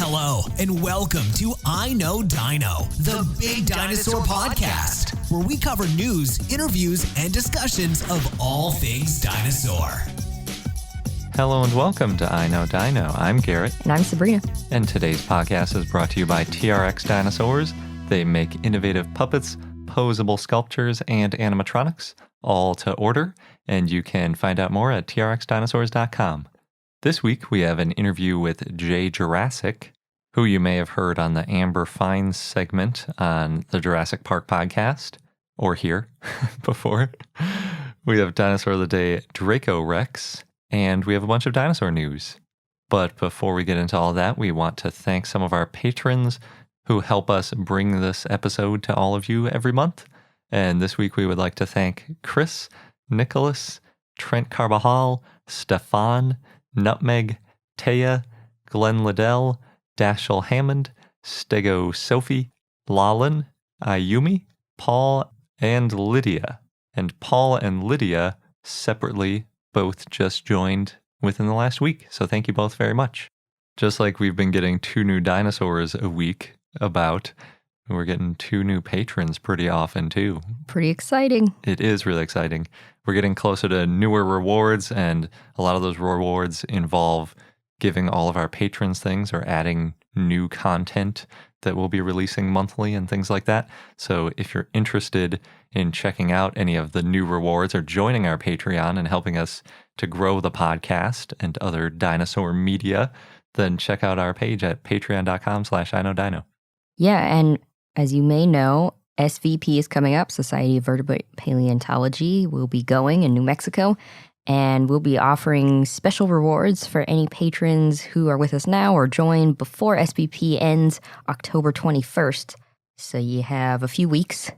Hello, and welcome to I Know Dino, the Big Dinosaur Podcast, where we cover news, interviews, and discussions of all things dinosaur. Hello and welcome to I Know Dino. I'm Garrett. And I'm Sabrina. And today's podcast is brought to you by TRX Dinosaurs. They make innovative puppets, posable sculptures, and animatronics, all to order, and you can find out more at trxdinosaurs.com. This week, we have an interview with Jay Jurassic, who you may have heard on the Amber Fines segment on the Jurassic Park podcast, or here before. We have Dinosaur of the Day, Dracorex, and we have a bunch of dinosaur news. But before we get into all that, we want to thank some of our patrons who help us bring this episode to all of you every month. And this week, we would like to thank Chris, Nicholas, Trent Carbajal, Stefan, Nutmeg, Taya, Glenn Liddell, Dashiell Hammond, Stego Sophie, Lalin, Ayumi, Paul, and Lydia. And Paul and Lydia separately both just joined within the last week. So thank you both very much. Just like we've been getting 2 new dinosaurs a week about, we're getting 2 new patrons pretty often too. Pretty exciting. It is really exciting. We're getting closer to newer rewards, and a lot of those rewards involve giving all of our patrons things or adding new content that we'll be releasing monthly and things like that. So if you're interested in checking out any of the new rewards or joining our Patreon and helping us to grow the podcast and other dinosaur media, then check out our page at patreon.com/iknowdino. Yeah, and as you may know, SVP is coming up, Society of Vertebrate Paleontology. Will be going in New Mexico, and we'll be offering special rewards for any patrons who are with us now or join before SVP ends October 21st. So you have a few weeks.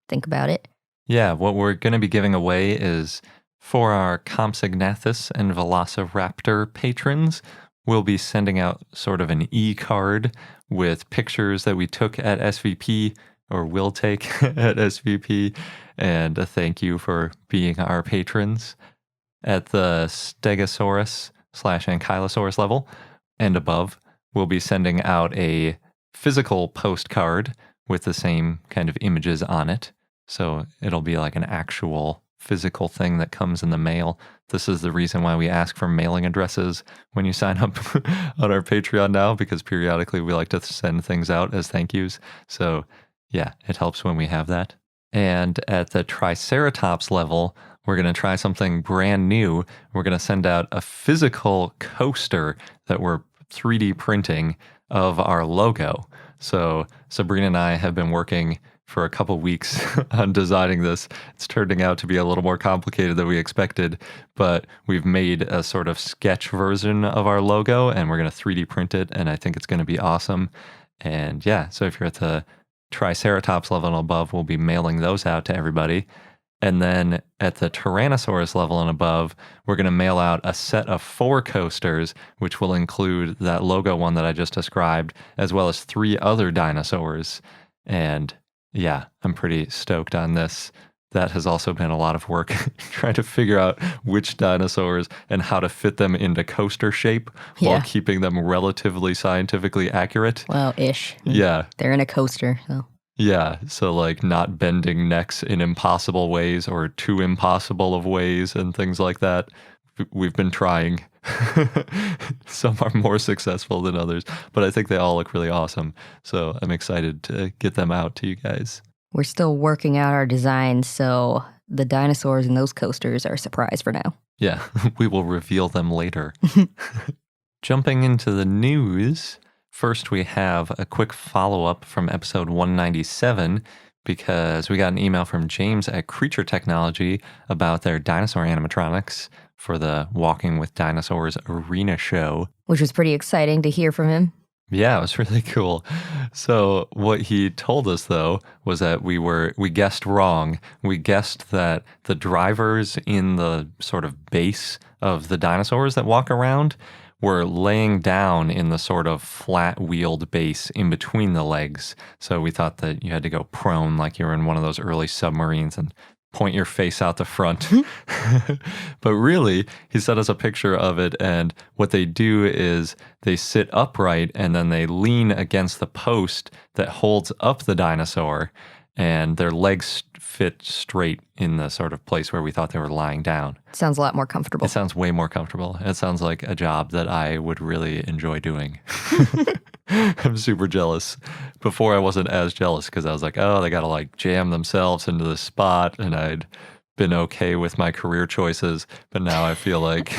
Think about it. Yeah, what we're going to be giving away is for our Compsognathus and Velociraptor patrons, we'll be sending out sort of an e-card with pictures that we took at SVP or will take at SVP, and a thank you for being our patrons. At the Stegosaurus/Ankylosaurus level and above, we'll be sending out a physical postcard with the same kind of images on it. So it'll be like an actual physical thing that comes in the mail. This is the reason why we ask for mailing addresses when you sign up on our Patreon now, because periodically we like to send things out as thank yous. So yeah, it helps when we have that. And at the Triceratops level, we're going to try something brand new. We're going to send out a physical coaster that we're 3D printing of our logo. So Sabrina and I have been working for a couple weeks on designing this. It's turning out to be a little more complicated than we expected, but we've made a sort of sketch version of our logo, and we're going to 3D print it, and I think it's going to be awesome. And yeah, so if you're at the Triceratops level and above, we'll be mailing those out to everybody. And then at the Tyrannosaurus level and above, we're going to mail out a set of 4 coasters, which will include that logo one that I just described, as well as 3 other dinosaurs. And yeah, I'm pretty stoked on this. That has also been a lot of work trying to figure out which dinosaurs and how to fit them into coaster shape while keeping them relatively scientifically accurate. Well, ish. Yeah. They're in a coaster, so. Yeah, so like not bending necks in impossible ways or too impossible of ways and things like that. We've been trying. Some are more successful than others, but I think they all look really awesome. So I'm excited to get them out to you guys. We're still working out our designs, so the dinosaurs in those coasters are a surprise for now. Yeah, we will reveal them later. Jumping into the news, first we have a quick follow-up from episode 197, because we got an email from James at Creature Technology about their dinosaur animatronics for the Walking with Dinosaurs arena show. Which was pretty exciting to hear from him. Yeah, it was really cool. So what he told us, though, was that we guessed wrong. We guessed that the drivers in the sort of base of the dinosaurs that walk around were laying down in the sort of flat-wheeled base in between the legs. So we thought that you had to go prone like you were in one of those early submarines and point your face out the front. But really, he sent us a picture of it, and what they do is they sit upright and then they lean against the post that holds up the dinosaur, and their legs fit straight in the sort of place where we thought they were lying down. Sounds a lot more comfortable. It sounds way more comfortable. It sounds like a job that I would really enjoy doing. I'm super jealous. Before I wasn't as jealous because I was like, oh, they got to like jam themselves into this spot, and I'd been okay with my career choices. But now I feel like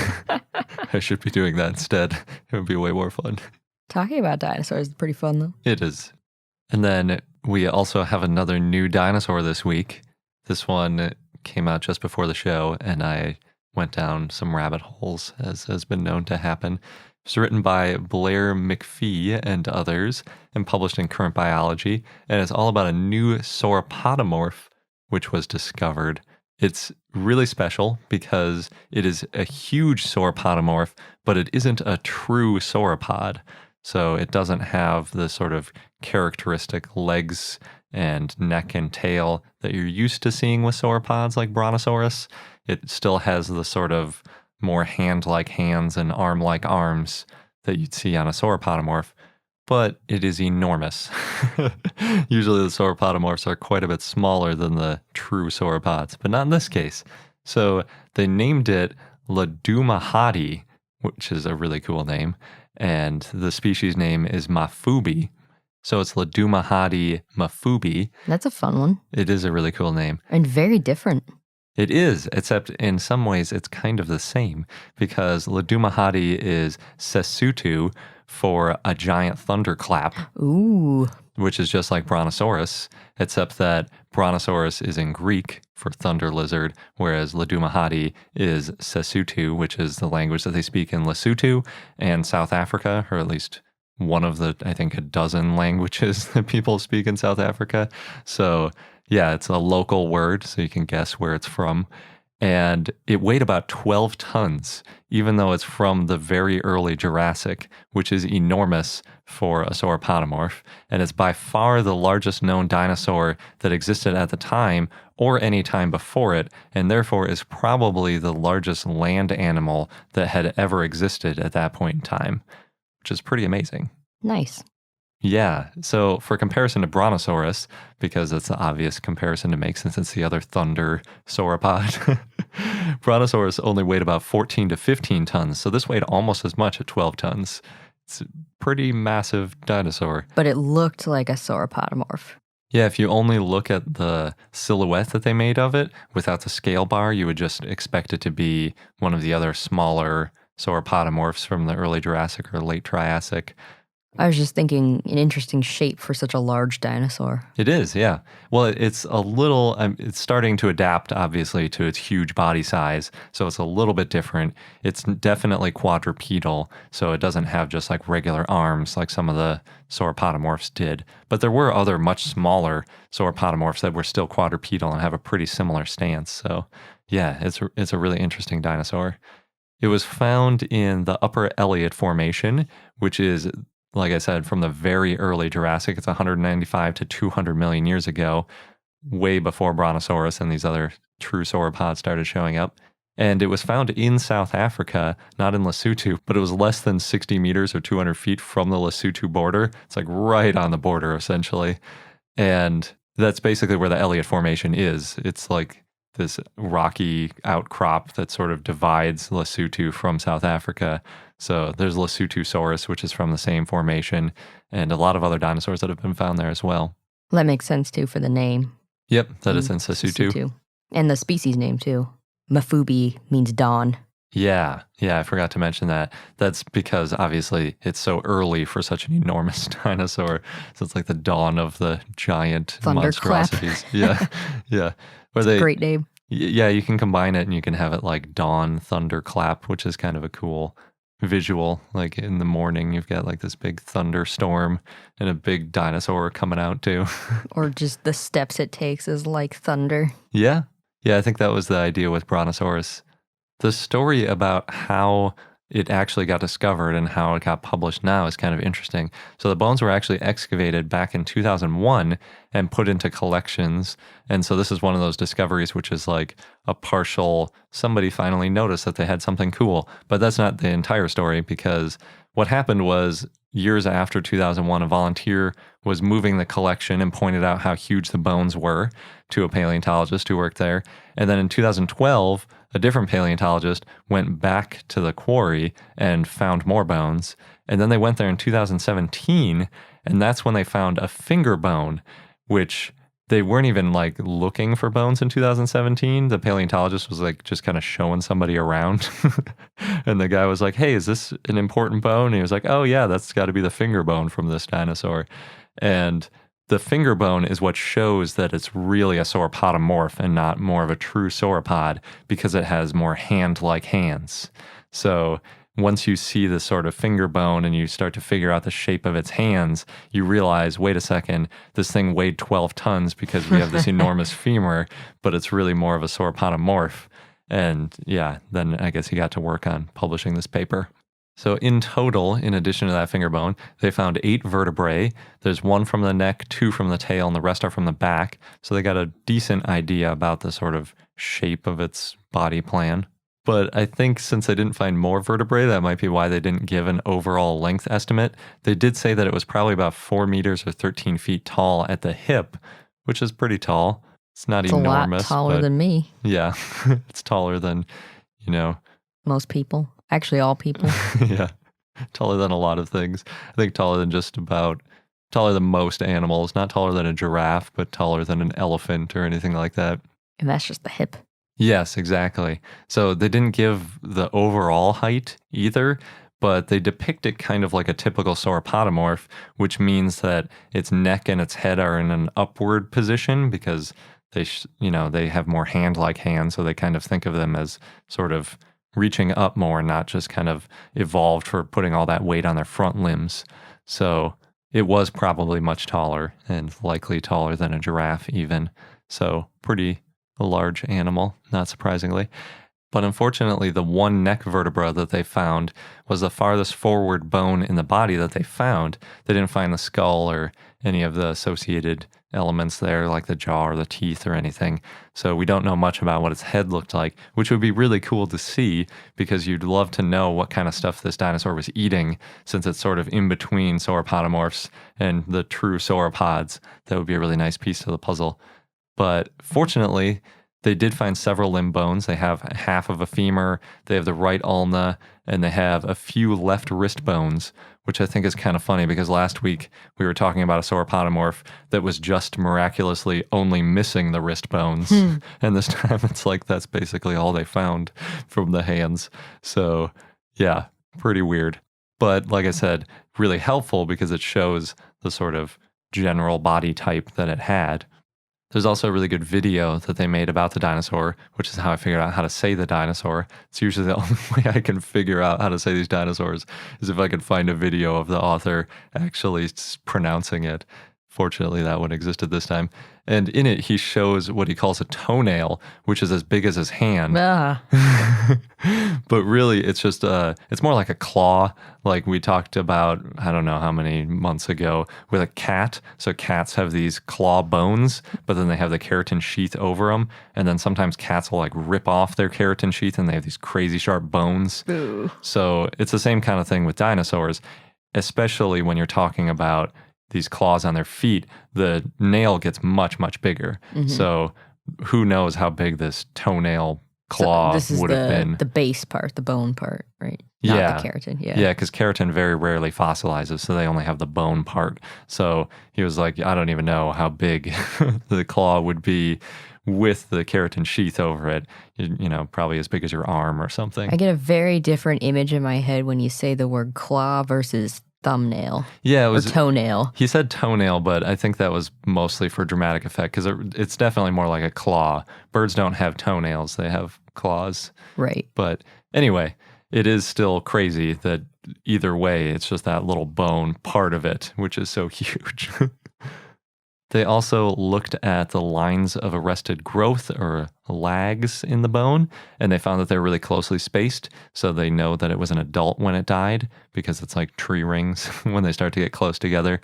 I should be doing that instead. It would be way more fun. Talking about dinosaurs is pretty fun, though. It is. And then we also have another new dinosaur this week. This one came out just before the show, and I went down some rabbit holes, as has been known to happen. It's written by Blair McPhee and others and published in Current Biology, and it's all about a new sauropodomorph which was discovered. It's really special because it is a huge sauropodomorph, but it isn't a true sauropod. So it doesn't have the sort of characteristic legs and neck and tail that you're used to seeing with sauropods like Brontosaurus. It still has the sort of more hand-like hands and arm-like arms that you'd see on a sauropodomorph, but it is enormous. Usually the sauropodomorphs are quite a bit smaller than the true sauropods, but not in this case. So they named it Ledumahadi, which is a really cool name, and the species name is mafube. So it's Ledumahadi mafube. That's a fun one. It is a really cool name. And very different. It is, except in some ways it's kind of the same, because Ledumahadi is Sesotho for a giant thunderclap. Ooh. Which is just like Brontosaurus, except that Brontosaurus is in Greek for thunder lizard, whereas Ledumahadi is Sesotho, which is the language that they speak in Lesotho and South Africa, or at least one of the, I think, a dozen languages that people speak in South Africa. So yeah, it's a local word, so you can guess where it's from. And it weighed about 12 tons, even though it's from the very early Jurassic, which is enormous for a sauropodomorph. And it's by far the largest known dinosaur that existed at the time or any time before it, and therefore is probably the largest land animal that had ever existed at that point in time, which is pretty amazing. Nice. Yeah, so for comparison to Brontosaurus, because it's the obvious comparison to make since it's the other thunder sauropod, Brontosaurus only weighed about 14 to 15 tons, so this weighed almost as much at 12 tons. It's a pretty massive dinosaur. But it looked like a sauropodomorph. Yeah, if you only look at the silhouette that they made of it, without the scale bar, you would just expect it to be one of the other smaller sauropodomorphs from the early Jurassic or late Triassic. I was just thinking an interesting shape for such a large dinosaur. It is, yeah. Well, it's a little, it's starting to adapt, obviously, to its huge body size. So it's a little bit different. It's definitely quadrupedal, so it doesn't have just like regular arms like some of the sauropodomorphs did. But there were other much smaller sauropodomorphs that were still quadrupedal and have a pretty similar stance. So yeah, it's a really interesting dinosaur. It was found in the Upper Elliott Formation, which is, like I said, from the very early Jurassic. It's 195 to 200 million years ago, way before Brontosaurus and these other true sauropods started showing up. And it was found in South Africa, not in Lesotho, but it was less than 60 meters or 200 feet from the Lesotho border. It's like right on the border, essentially. And that's basically where the Elliott Formation is. It's like this rocky outcrop that sort of divides Lesotho from South Africa. So there's Lesothosaurus, which is from the same formation, and a lot of other dinosaurs that have been found there as well. Well, that makes sense, too, for the name. Yep, that is in Sesotho. And the species name, too. Mafube means dawn. Yeah, I forgot to mention that. That's because, obviously, it's so early for such an enormous dinosaur. So it's like the dawn of the giant monstrosities. Yeah. It's a great name. Yeah, you can combine it and you can have it like dawn thunderclap, which is kind of a cool visual. Like in the morning, you've got like this big thunderstorm and a big dinosaur coming out too. Or just the steps it takes is like thunder. Yeah, I think that was the idea with Brontosaurus. The story about how it actually got discovered and how it got published now is kind of interesting. So the bones were actually excavated back in 2001 and put into collections. And so this is one of those discoveries which is like a partial, somebody finally noticed that they had something cool. But that's not the entire story, because what happened was years after 2001, a volunteer was moving the collection and pointed out how huge the bones were to a paleontologist who worked there. And then in 2012, a different paleontologist went back to the quarry and found more bones. And then they went there in 2017, and that's when they found a finger bone, which they weren't even like looking for bones in 2017. The paleontologist was like just kind of showing somebody around. And the guy was like, hey, is this an important bone? And he was like, oh yeah, that's got to be the finger bone from this dinosaur. And the finger bone is what shows that it's really a sauropodomorph and not more of a true sauropod, because it has more hand-like hands. So once you see this sort of finger bone and you start to figure out the shape of its hands, you realize, wait a second, this thing weighed 12 tons because we have this enormous femur, but it's really more of a sauropodomorph. And yeah, then I guess he got to work on publishing this paper. So in total, in addition to that finger bone, they found 8 vertebrae. There's 1 from the neck, 2 from the tail, and the rest are from the back. So they got a decent idea about the sort of shape of its body plan. But I think since they didn't find more vertebrae, that might be why they didn't give an overall length estimate. They did say that it was probably about 4 meters or 13 feet tall at the hip, which is pretty tall. It's not enormous. It's a lot taller than me. Yeah, it's taller than, most people. Actually, all people. Yeah, taller than a lot of things. I think taller than most animals. Not taller than a giraffe, but taller than an elephant or anything like that. And that's just the hip. Yes, exactly. So they didn't give the overall height either, but they depict it kind of like a typical sauropodomorph, which means that its neck and its head are in an upward position because they have more hand-like hands, so they kind of think of them as sort of reaching up more, not just kind of evolved for putting all that weight on their front limbs. So it was probably much taller and likely taller than a giraffe even. So pretty a large animal, not surprisingly. But unfortunately, the one neck vertebra that they found was the farthest forward bone in the body that they found. They didn't find the skull or any of the associated elements there, like the jaw or the teeth or anything. So we don't know much about what its head looked like, which would be really cool to see because you'd love to know what kind of stuff this dinosaur was eating, since it's sort of in between sauropodomorphs and the true sauropods. That would be a really nice piece to the puzzle. But fortunately, they did find several limb bones. They have half of a femur, they have the right ulna, and they have a few left wrist bones, which I think is kind of funny because last week we were talking about a sauropodomorph that was just miraculously only missing the wrist bones. And this time it's like that's basically all they found from the hands. So yeah, pretty weird. But like I said, really helpful because it shows the sort of general body type that it had. There's also a really good video that they made about the dinosaur, which is how I figured out how to say the dinosaur. It's usually the only way I can figure out how to say these dinosaurs is if I can find a video of the author actually pronouncing it. Fortunately, that one existed this time. And in it, he shows what he calls a toenail, which is as big as his hand. But really, it's just, it's more like a claw, like we talked about, I don't know how many months ago, with a cat. So cats have these claw bones, but then they have the keratin sheath over them. And then sometimes cats will like rip off their keratin sheath and they have these crazy sharp bones. Ooh. So it's the same kind of thing with dinosaurs, especially when you're talking about these claws on their feet. The nail gets much, much bigger. Mm-hmm. So who knows how big this toenail claw would have been. The base part, the bone part, right? Not the keratin. Yeah, because keratin very rarely fossilizes, so they only have the bone part. So he was like, I don't even know how big the claw would be with the keratin sheath over it. You know, probably as big as your arm or something. I get a very different image in my head when you say the word claw versus thumbnail. Yeah, it was or toenail. He said toenail, but I think that was mostly for dramatic effect because it's definitely more like a claw. Birds don't have toenails, they have claws. Right. But anyway, it is still crazy that either way, it's just that little bone part of it, which is so huge. They also looked at the lines of arrested growth or lags in the bone, and they found that they're really closely spaced, so they know that it was an adult when it died, because it's like tree rings. When they start to get close together,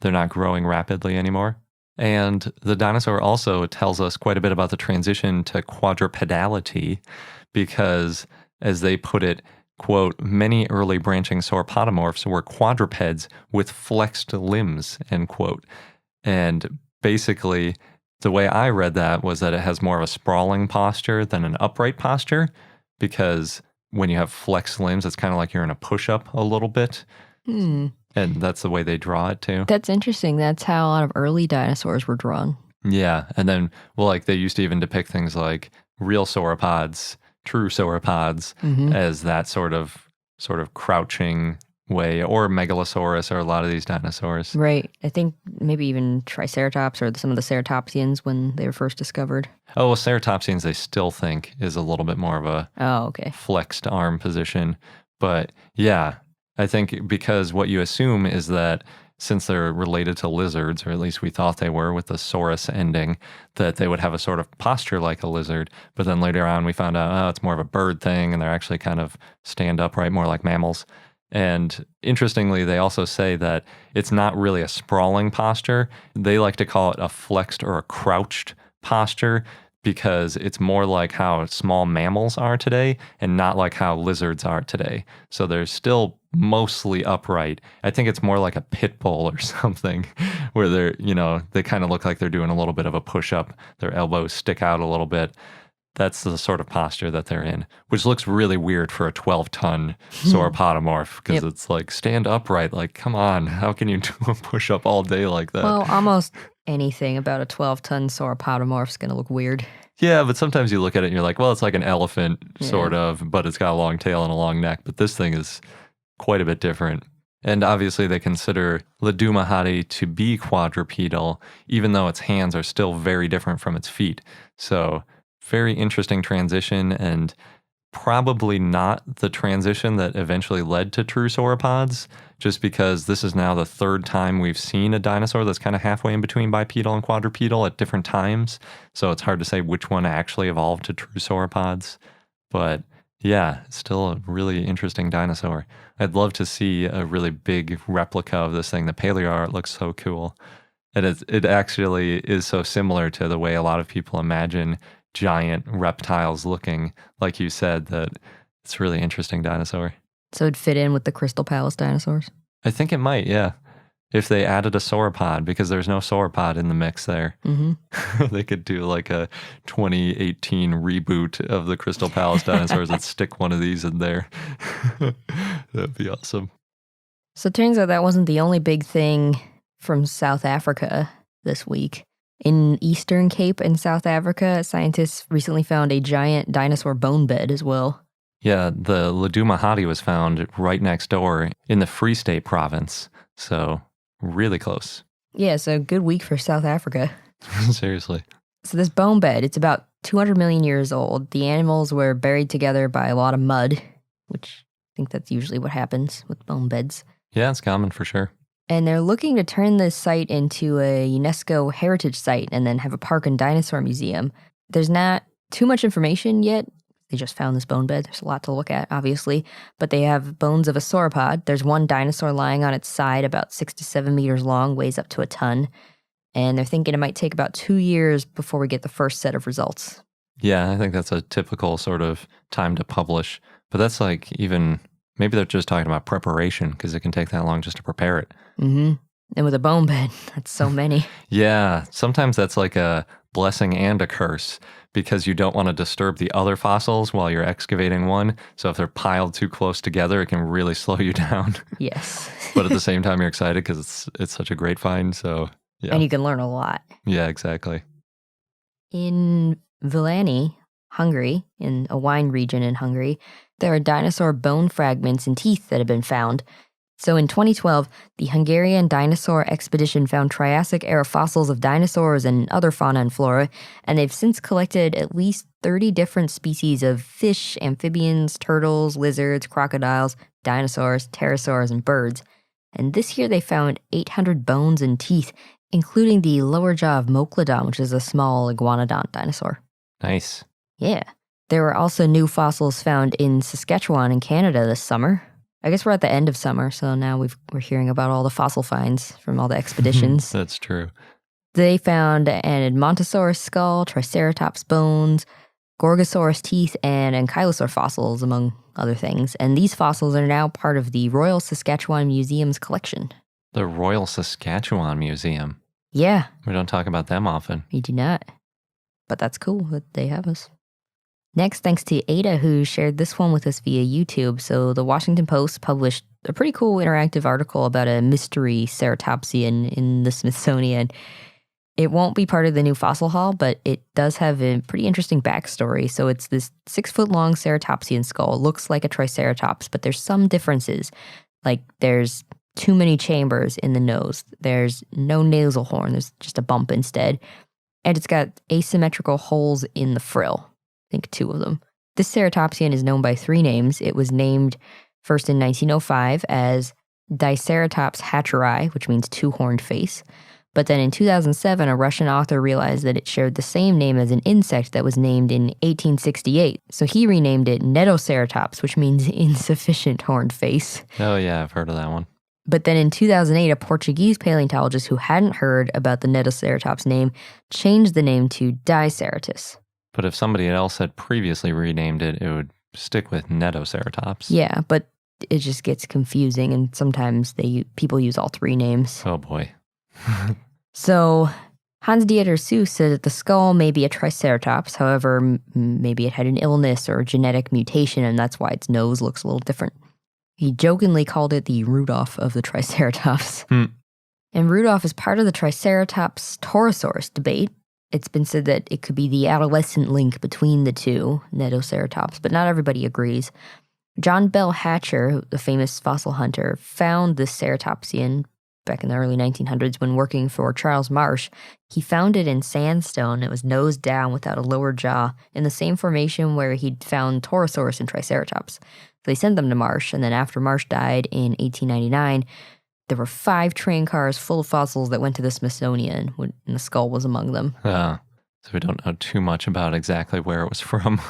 they're not growing rapidly anymore. And the dinosaur also tells us quite a bit about the transition to quadrupedality, because, as they put it, quote, many early branching sauropodomorphs were quadrupeds with flexed limbs, end quote. And basically, the way I read that was that it has more of a sprawling posture than an upright posture, because when you have flexed limbs, it's kind of like you're in a push-up a little bit. And that's the way they draw it too. That's interesting. That's how a lot of early dinosaurs were drawn. Yeah. And then, well, like they used to even depict things like real sauropods, true sauropods, as that sort of crouching way, or Megalosaurus, or a lot of these dinosaurs. Right. I think maybe even Triceratops or some of the ceratopsians when they were first discovered. Oh, well, ceratopsians they still think is a little bit more of a flexed arm position. But yeah, I think because what you assume is that since they're related to lizards, or at least we thought they were with the saurus ending, that they would have a sort of posture like a lizard. But then later on we found out, it's more of a bird thing, and they're actually kind of stand upright, more like mammals. And interestingly, they also say that it's not really a sprawling posture. They like to call it a flexed or a crouched posture, because it's more like how small mammals are today and not like how lizards are today. So they're still mostly upright. I think it's more like a pit bull or something, where they're, they kind of look like they're doing a little bit of a push-up. Their elbows stick out a little bit. That's the sort of posture that they're in, which looks really weird for a 12-ton sauropodomorph, because it's like, stand upright. Like, come on, how can you do a push-up all day like that? Well, almost anything about a 12-ton sauropodomorph is going to look weird. Yeah, but sometimes you look at it and you're like, well, it's like an elephant, sort of, but it's got a long tail and a long neck. But this thing is quite a bit different. And obviously they consider Ledumahadi to be quadrupedal, even though its hands are still very different from its feet. So very interesting transition, and probably not the transition that eventually led to true sauropods, just because this is now the third time we've seen a dinosaur that's kind of halfway in between bipedal and quadrupedal at different times. So it's hard to say which one actually evolved to true sauropods. But yeah, still a really interesting dinosaur. I'd love to see a really big replica of this thing. The paleo art looks so cool. And it actually is so similar to the way a lot of people imagine giant reptiles looking, like you said, that it's a really interesting dinosaur. So it'd fit in with the Crystal Palace dinosaurs? I think it might, yeah. If they added a sauropod, because there's no sauropod in the mix there. They could do like a 2018 reboot of the Crystal Palace dinosaurs and stick one of these in there. That'd be awesome. So it turns out that wasn't the only big thing from South Africa this week. In Eastern Cape in South Africa, scientists recently found a giant dinosaur bone bed as well. Yeah, the Ledumahadi was found right next door in the Free State province. So really close. Yeah, so good week for South Africa. Seriously. So this bone bed, it's about 200 million years old. The animals were buried together by a lot of mud, which I think that's usually what happens with bone beds. Yeah, it's common for sure. And they're looking to turn this site into a UNESCO heritage site and then have a park and dinosaur museum. There's not too much information yet. They just found this bone bed. There's a lot to look at, obviously. But they have bones of a sauropod. There's one dinosaur lying on its side, about 6 to 7 meters long, weighs up to a ton. And they're thinking it might take about 2 years before we get the first set of results. Yeah, I think that's a typical sort of time to publish. But that's like even... Maybe they're just talking about preparation, because it can take that long just to prepare it. And with a bone bed, that's so many. Yeah, sometimes that's like a blessing and a curse, because you don't want to disturb the other fossils while you're excavating one. So if they're piled too close together, it can really slow you down. Yes. But at the same time, you're excited because it's such a great find. So yeah. And you can learn a lot. Yeah, exactly. In Villány, Hungary, in a wine region in Hungary, there are dinosaur bone fragments and teeth that have been found. So in 2012, the Hungarian Dinosaur Expedition found Triassic-era fossils of dinosaurs and other fauna and flora, and they've since collected at least 30 different species of fish, amphibians, turtles, lizards, crocodiles, dinosaurs, pterosaurs, and birds. And this year they found 800 bones and teeth, including the lower jaw of Moklodon, which is a small igaunodont dinosaur. Nice. Yeah. There were also new fossils found in Saskatchewan in Canada this summer. I guess we're at the end of summer, so now we're hearing about all the fossil finds from all the expeditions. That's true. They found an Edmontosaurus skull, Triceratops bones, Gorgosaurus teeth, and ankylosaur fossils, among other things. And these fossils are now part of the Royal Saskatchewan Museum's collection. The Royal Saskatchewan Museum. Yeah. We don't talk about them often. We do not. But that's cool that they have us. Next, thanks to Ada, who shared this one with us via YouTube. So the Washington Post published a pretty cool interactive article about a mystery ceratopsian in the Smithsonian. It won't be part of the new fossil haul, but it does have a pretty interesting backstory. So it's this 6-foot-long ceratopsian skull. It looks like a Triceratops, but there's some differences. Like there's too many chambers in the nose. There's no nasal horn. There's just a bump instead. And it's got asymmetrical holes in the frill. I think 2 of them. This ceratopsian is known by 3 names. It was named first in 1905 as Diceratops hatcheri, which means 2-horned face. But then in 2007, a Russian author realized that it shared the same name as an insect that was named in 1868. So he renamed it Nedoceratops, which means insufficient horned face. Oh, yeah, I've heard of that one. But then in 2008, a Portuguese paleontologist who hadn't heard about the Nedoceratops name changed the name to Diceratops. But if somebody else had previously renamed it, it would stick with Nedoceratops. Yeah, but it just gets confusing, and sometimes people use all 3 names. Oh, boy. So Hans-Dieter Seuss said that the skull may be a Triceratops. However, maybe it had an illness or a genetic mutation, and that's why its nose looks a little different. He jokingly called it the Rudolph of the Triceratops. And Rudolph is part of the Triceratops Torosaurus debate. It's been said that it could be the adolescent link between the two, Nedoceratops, but not everybody agrees. John Bell Hatcher, the famous fossil hunter, found this ceratopsian back in the early 1900s when working for Charles Marsh. He found it in sandstone. It was nose down without a lower jaw in the same formation where he'd found Torosaurus and Triceratops. So they sent them to Marsh, and then after Marsh died in 1899, there were 5 train cars full of fossils that went to the Smithsonian, and the skull was among them. So we don't know too much about exactly where it was from.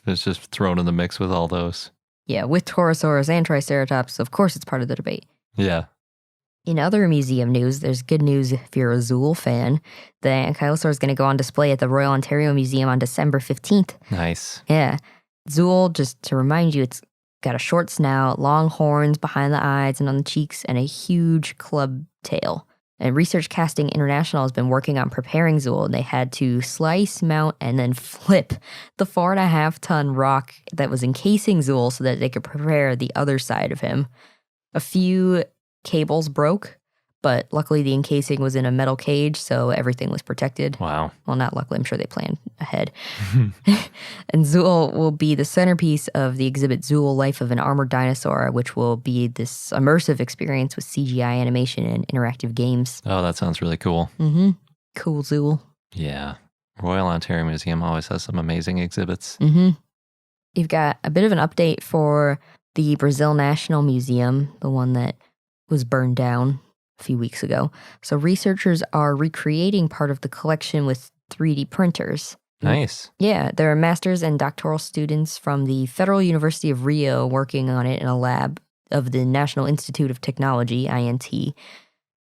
It's just thrown in the mix with all those. Yeah, with Torosaurus and Triceratops, of course it's part of the debate. Yeah. In other museum news, there's good news if you're a Zuul fan. The ankylosaur is going to go on display at the Royal Ontario Museum on December 15th. Nice. Yeah. Zuul, just to remind you, it's got a short snout, long horns behind the eyes and on the cheeks, and a huge club tail. And Research Casting International has been working on preparing Zuul, and they had to slice, mount, and then flip the 4.5-ton rock that was encasing Zuul so that they could prepare the other side of him. A few cables broke, but luckily the encasing was in a metal cage, so everything was protected. Wow. Well, not luckily, I'm sure they planned ahead. And Zuul will be the centerpiece of the exhibit Zuul, Life of an Armored Dinosaur, which will be this immersive experience with CGI animation and interactive games. Oh, that sounds really cool. Mm-hmm. Cool Zuul. Yeah. Royal Ontario Museum always has some amazing exhibits. Mm-hmm. You've got a bit of an update for the Brazil National Museum, the one that was burned down a few weeks ago. So researchers are recreating part of the collection with 3D printers. Nice. Yeah, there are master's and doctoral students from the Federal University of Rio working on it in a lab of the National Institute of Technology, INT.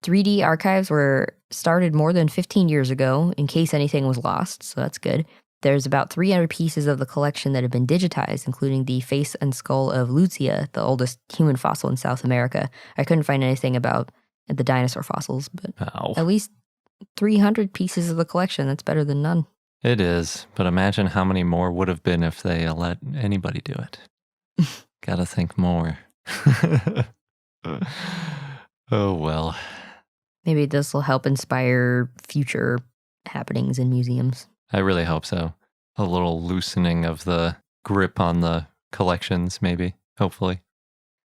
3D archives were started more than 15 years ago in case anything was lost, so that's good. There's about 300 pieces of the collection that have been digitized, including the face and skull of Lucia, the oldest human fossil in South America. I couldn't find anything about the dinosaur fossils, but at least 300 pieces of the collection. That's better than none. It is, but imagine how many more would have been if they let anybody do it. Gotta think more. Oh, well. Maybe this will help inspire future happenings in museums. I really hope so. A little loosening of the grip on the collections, maybe, hopefully.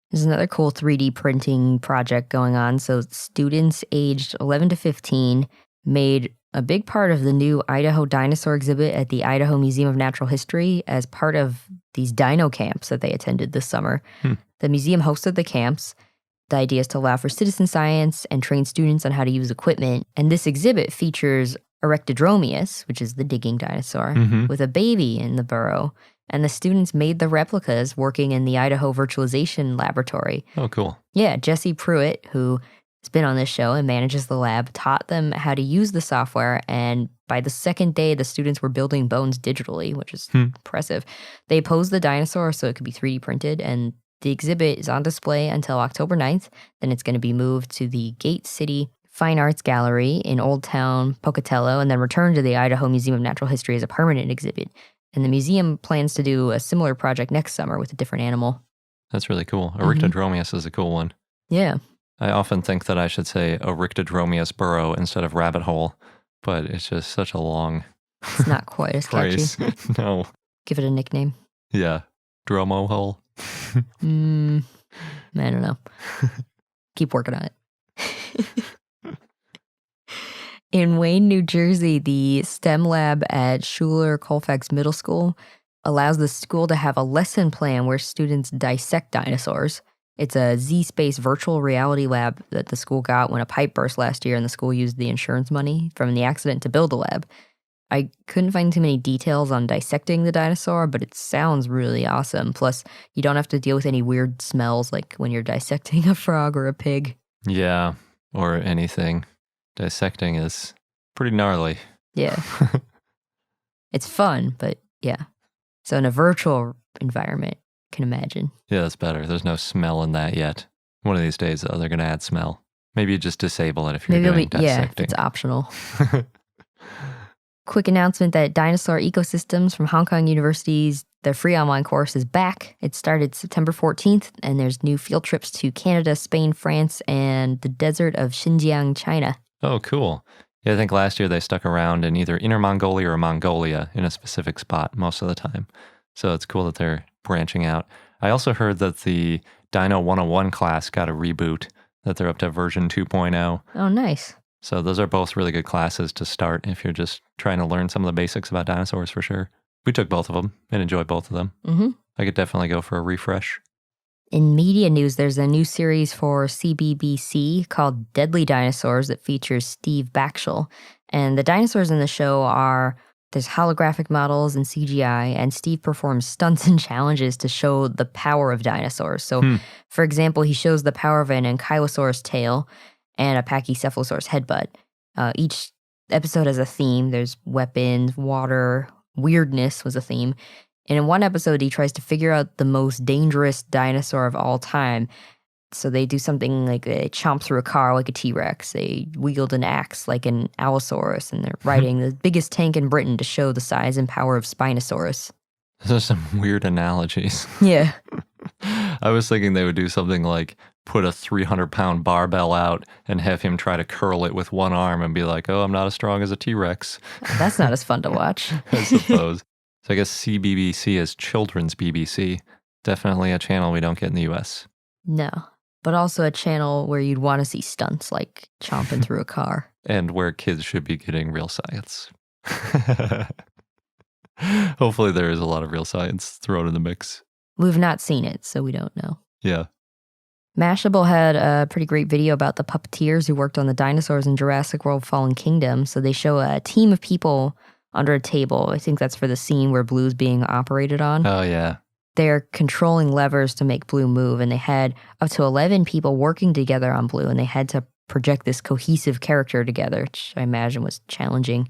There's another cool 3D printing project going on. So students aged 11 to 15 made a big part of the new Idaho Dinosaur Exhibit at the Idaho Museum of Natural History as part of these Dino Camps that they attended this summer. The museum hosted the camps. The idea is to allow for citizen science and train students on how to use equipment. And this exhibit features Erectodromius, which is the digging dinosaur, with a baby in the burrow. And the students made the replicas working in the Idaho Virtualization Laboratory. Oh, cool. Yeah, Jesse Pruitt, who has been on this show and manages the lab, taught them how to use the software. And by the second day, the students were building bones digitally, which is impressive. They posed the dinosaur so it could be 3D printed, and the exhibit is on display until October 9th. Then it's going to be moved to the Gate City Fine Arts Gallery in Old Town Pocatello, and then returned to the Idaho Museum of Natural History as a permanent exhibit. And the museum plans to do a similar project next summer with a different animal. That's really cool. Erectodromius is a cool one. Yeah. I often think that I should say Erectodromius burrow instead of rabbit hole, but it's just such a long It's not quite as catchy. phrase. No. Give it a nickname. Yeah. Dromo hole. I don't know. Keep working on it. In Wayne, New Jersey, the STEM lab at Schuyler-Colfax Middle School allows the school to have a lesson plan where students dissect dinosaurs. It's a ZSPACE virtual reality lab that the school got when a pipe burst last year, and the school used the insurance money from the accident to build the lab. I couldn't find too many details on dissecting the dinosaur, but it sounds really awesome. Plus, you don't have to deal with any weird smells like when you're dissecting a frog or a pig. Yeah, or anything. Dissecting is pretty gnarly. Yeah. It's fun, but yeah. So in a virtual environment, can imagine. Yeah, that's better. There's no smell in that yet. One of these days, though, they're going to add smell. Maybe you just disable it if you're doing dissecting. Yeah, it's optional. Quick announcement that Dinosaur Ecosystems from Hong Kong University's their free online course is back. It started September 14th, and there's new field trips to Canada, Spain, France, and the desert of Xinjiang, China. Oh, cool. Yeah, I think last year they stuck around in either Inner Mongolia or Mongolia in a specific spot most of the time. So it's cool that they're branching out. I also heard that the Dino 101 class got a reboot, that they're up to version 2.0. Oh, nice. So those are both really good classes to start if you're just trying to learn some of the basics about dinosaurs for sure. We took both of them and enjoyed both of them. Mm-hmm. I could definitely go for a refresh. In media news, there's a new series for CBBC called Deadly Dinosaurs that features Steve Backshall. And the dinosaurs in the show there's holographic models and CGI, and Steve performs stunts and challenges to show the power of dinosaurs. So, for example, he shows the power of an ankylosaurus tail and a Pachycephalosaurus headbutt. Each episode has a theme. There's weapons, water, weirdness was a theme. And in one episode, he tries to figure out the most dangerous dinosaur of all time. So they do something like they chomp through a car like a T-Rex. They wield an axe like an Allosaurus, and they're riding the biggest tank in Britain to show the size and power of Spinosaurus. Those are some weird analogies. Yeah. I was thinking they would do something like put a 300-pound barbell out and have him try to curl it with one arm and be like, oh, I'm not as strong as a T-Rex. That's not as fun to watch. I suppose. So I guess CBBC is children's BBC. Definitely a channel we don't get in the U.S. No, but also a channel where you'd want to see stunts like chomping through a car. And where kids should be getting real science. Hopefully there is a lot of real science thrown in the mix. We've not seen it, so we don't know. Yeah. Mashable had a pretty great video about the puppeteers who worked on the dinosaurs in Jurassic World Fallen Kingdom. So they show a team of people under a table. I think that's for the scene where Blue's being operated on. Oh, yeah. They're controlling levers to make Blue move, and they had up to 11 people working together on Blue, and they had to project this cohesive character together, which I imagine was challenging.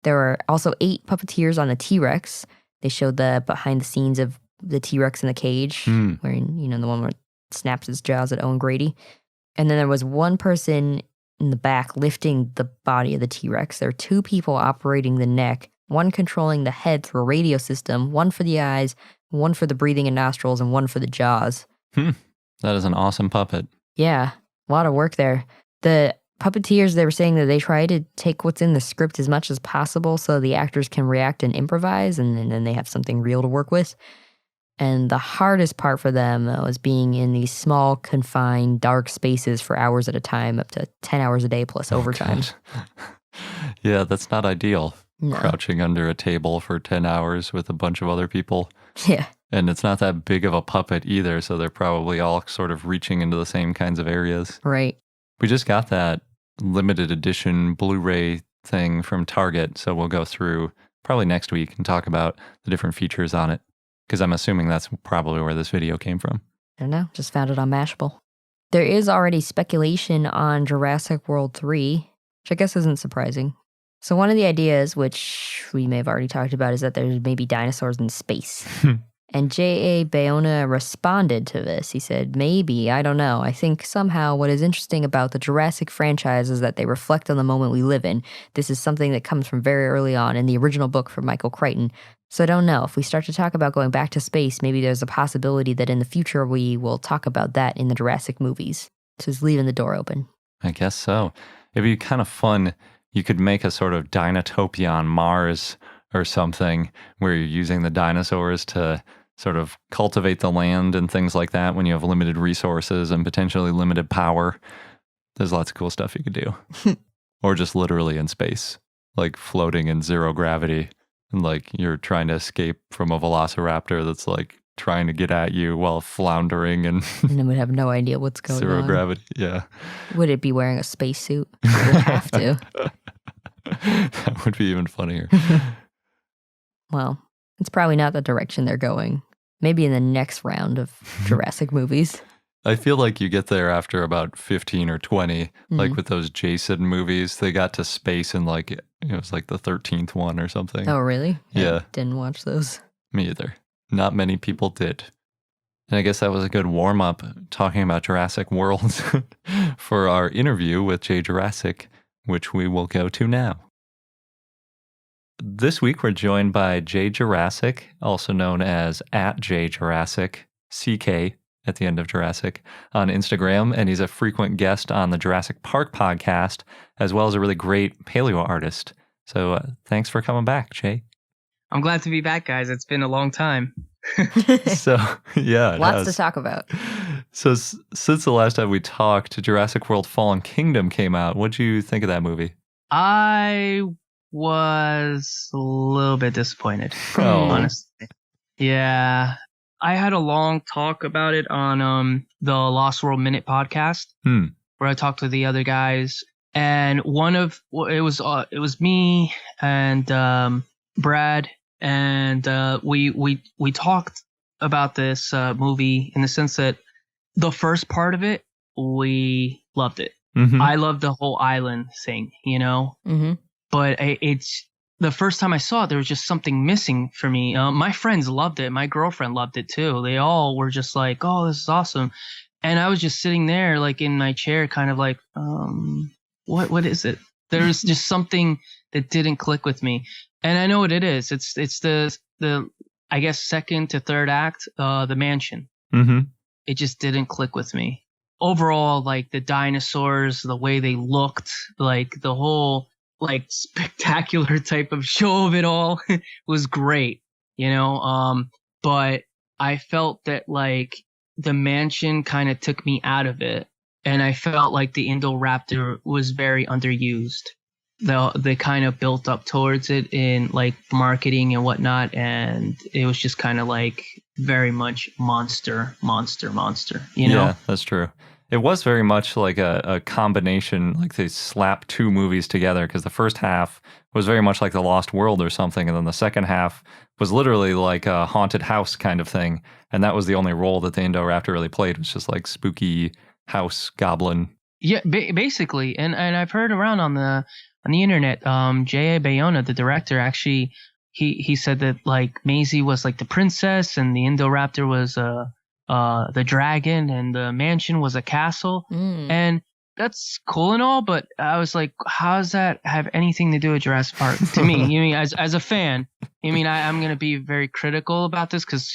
There were also 8 puppeteers on the T-Rex. They showed the behind the scenes of the T-Rex in the cage, wearing, the one where it snaps its jaws at Owen Grady. And then there was one person in the back lifting the body of the T-Rex. There were 2 people operating the neck, one controlling the head through a radio system, one for the eyes, one for the breathing and nostrils, and one for the jaws. That is an awesome puppet. Yeah, a lot of work there. The puppeteers, they were saying that they try to take what's in the script as much as possible so the actors can react and improvise, and then they have something real to work with. And the hardest part for them was being in these small, confined, dark spaces for hours at a time, up to 10 hours a day plus overtime. Yeah, that's not ideal. No. Crouching under a table for 10 hours with a bunch of other people. Yeah. And it's not that big of a puppet either, so they're probably all sort of reaching into the same kinds of areas. Right. We just got that limited edition Blu-ray thing from Target, so we'll go through probably next week and talk about the different features on it, because I'm assuming that's probably where this video came from. I don't know. Just found it on Mashable. There is already speculation on Jurassic World 3, which I guess isn't surprising. So one of the ideas, which we may have already talked about, is that there's maybe dinosaurs in space. And J.A. Bayona responded to this. He said, maybe, I don't know. I think somehow what is interesting about the Jurassic franchise is that they reflect on the moment we live in. This is something that comes from very early on in the original book from Michael Crichton. So I don't know. If we start to talk about going back to space, maybe there's a possibility that in the future we will talk about that in the Jurassic movies. So it's leaving the door open. I guess so. It'd be kind of fun. You could make a sort of Dinotopia on Mars or something where you're using the dinosaurs to sort of cultivate the land and things like that when you have limited resources and potentially limited power. There's lots of cool stuff you could do. Or just literally in space, like floating in zero gravity, and like you're trying to escape from a velociraptor that's like trying to get at you while floundering and then would have no idea what's going zero on. gravity. Yeah. Would it be wearing a spacesuit? It would have to. That would be even funnier. Well, it's probably not the direction they're going. Maybe in the next round of Jurassic movies. I feel like you get there after about 15 or 20, like with those Jason movies. They got to space in like, it was like the 13th one or something. Oh, really? Yeah. I didn't watch those. Me either. Not many people did. And I guess that was a good warm-up talking about Jurassic World for our interview with Jay Jurassic, which we will go to now. This week, we're joined by Jay Jurassic, also known as @JJurassic, CK at the end of Jurassic, on Instagram, and he's a frequent guest on the Jurassic Park podcast, as well as a really great paleo artist. So thanks for coming back, Jay. I'm glad to be back, guys. It's been a long time. So, yeah. Lots to talk about. So, since the last time we talked, Jurassic World Fallen Kingdom came out. What'd you think of that movie? I was a little bit disappointed, honestly. Yeah. I had a long talk about it on the Lost World Minute podcast, where I talked to the other guys. And it was me and Brad, and we talked about this movie in the sense that the first part of it, we loved it. I loved the whole island thing, but it's the first time I saw it, there was just something missing for me. My friends loved it. My girlfriend loved it too. They all were just like, oh, this is awesome. And I was just sitting there like in my chair, kind of like, what is it? There was just something that didn't click with me. And I know what it is. It's the I guess second to third act, the mansion. It just didn't click with me. Overall, like the dinosaurs, the way they looked, like the whole like spectacular type of show of it all was great, but I felt that like the mansion kind of took me out of it, and I felt like the Indoraptor was very underused. They kind of built up towards it in like marketing and whatnot, and it was just kind of like very much monster. Yeah, that's true. It was very much like a combination, like they slapped two movies together, because the first half was very much like The Lost World or something, and then the second half was literally like a haunted house kind of thing, and that was the only role that the Indoraptor really played, was just like spooky house goblin. Yeah, basically, and I've heard around on the internet, J.A. Bayona, the director, actually, he said that like Maisie was like the princess, and the Indoraptor was the dragon, and the mansion was a castle. And that's cool and all, but I was like, how does that have anything to do with Jurassic Park to me? As a fan, I'm going to be very critical about this, because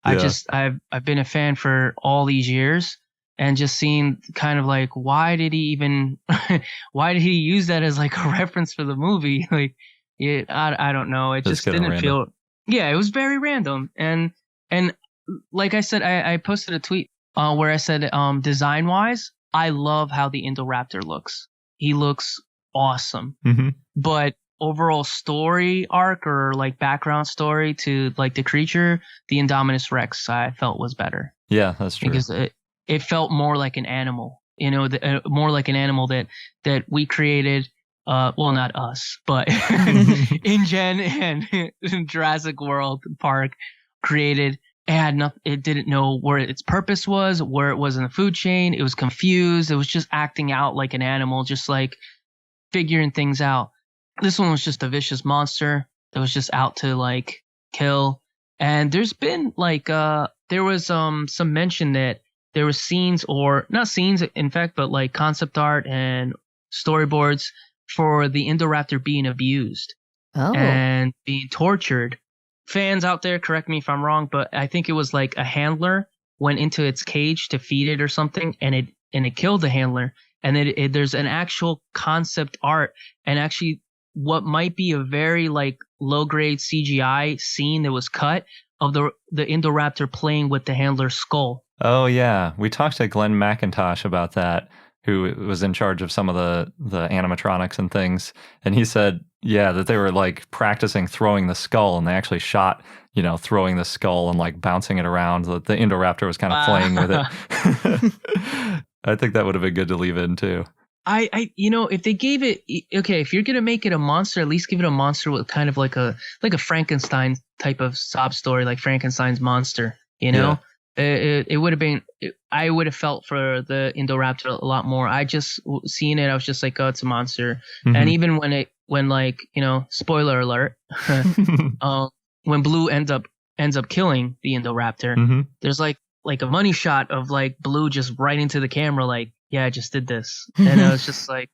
I've been a fan for all these years, and just seeing kind of like, why did he use that as like a reference for the movie? Like, I don't know. It just didn't feel, it was very random. And like I said, I posted a tweet where I said, design-wise, I love how the Indoraptor looks. He looks awesome. But overall story arc or like background story to like the creature, the Indominus Rex I felt was better. Yeah, that's true. Because it felt more like an animal, more like an animal that we created. Well, not us, but InGen and Jurassic World Park created. It didn't know where its purpose was, where it was in the food chain. It was confused. It was just acting out like an animal, just like figuring things out. This one was just a vicious monster that was just out to like kill. And there's been like there was some mention that there was scenes, or not scenes in fact, but like concept art and storyboards for the Indoraptor being abused and being tortured. Fans out there, correct me if I'm wrong, but I think it was like a handler went into its cage to feed it or something, and it killed the handler. And there's an actual concept art and actually what might be a very like low grade CGI scene that was cut of the Indoraptor playing with the handler's skull. Oh yeah, we talked to Glenn McIntosh about that, who was in charge of some of the animatronics and things, and he said, yeah, that they were like practicing throwing the skull, and they actually shot, throwing the skull and like bouncing it around. The Indoraptor was kind of playing with it. I think that would have been good to leave in too. If they gave it, okay, if you're gonna make it a monster, at least give it a monster with kind of like a Frankenstein type of sob story, like Frankenstein's monster. Yeah. It would have been. I would have felt for the Indoraptor a lot more. I just seeing it, I was just like, oh, it's a monster. Mm-hmm. And even when spoiler alert, when Blue ends up killing the Indoraptor, mm-hmm. there's like a money shot of like Blue just right into the camera, like, yeah, I just did this, and I was just like,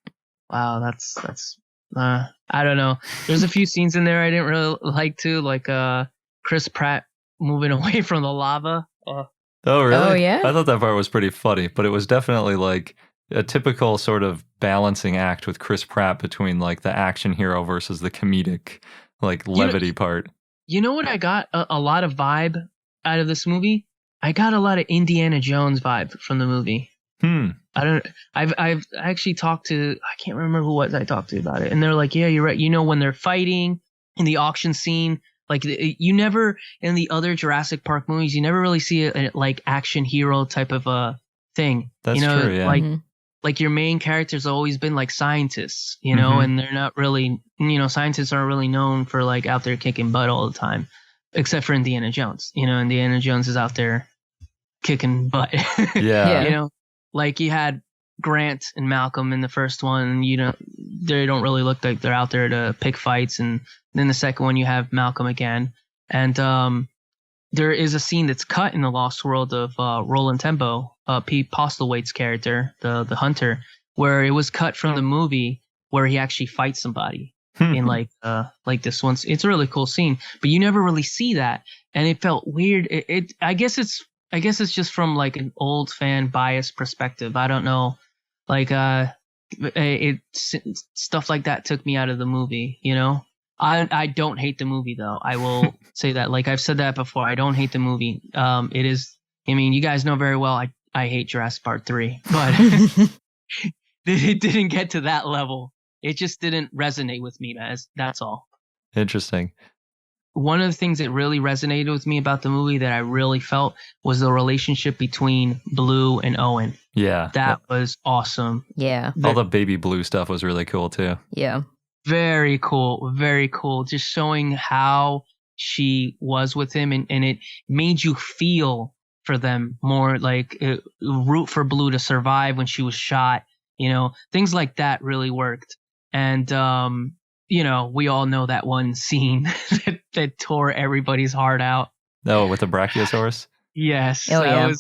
wow, that's I don't know. There's a few scenes in there I didn't really like too, like Chris Pratt moving away from the lava. Oh, really? Oh, yeah? I thought that part was pretty funny, but it was definitely like a typical sort of balancing act with Chris Pratt between like the action hero versus the comedic, like levity part. You know what I got a lot of vibe out of this movie? I got a lot of Indiana Jones vibe from the movie. I've actually talked to, I can't remember who was I talked to about it, and they're like, yeah, you're right. When they're fighting in the auction scene, like you never in the other Jurassic Park movies, you never really see a like action hero type of a thing. That's true. Yeah. Like like your main character's always been like scientists, mm-hmm. and they're not really, scientists aren't really known for like out there kicking butt all the time, except for Indiana Jones. Indiana Jones is out there kicking butt. Yeah. Like you had Grant and Malcolm in the first one, they don't really look like they're out there to pick fights. And then the second one, you have Malcolm again. And there is a scene that's cut in The Lost World of Roland Tembo, Pete Postlewaite's character, the hunter, where it was cut from the movie where he actually fights somebody in like this one. It's a really cool scene, but you never really see that. And it felt weird. I guess it's just from like an old fan bias perspective. I don't know. Like, stuff like that took me out of the movie, I don't hate the movie though. I will say that, like I've said that before, I don't hate the movie. It is, you guys know very well, I hate Jurassic Park 3, but it didn't get to that level. It just didn't resonate with me, that's all. Interesting. One of the things that really resonated with me about the movie that I really felt was the relationship between Blue and Owen. Yeah. That was awesome. Yeah. All the baby Blue stuff was really cool too. Yeah. Very cool. Very cool. Just showing how she was with him, and it made you feel for them more, like root for Blue to survive when she was shot. Things like that really worked. And, we all know that one scene that tore everybody's heart out. Oh, with the Brachiosaurus? Yes. Oh, yeah.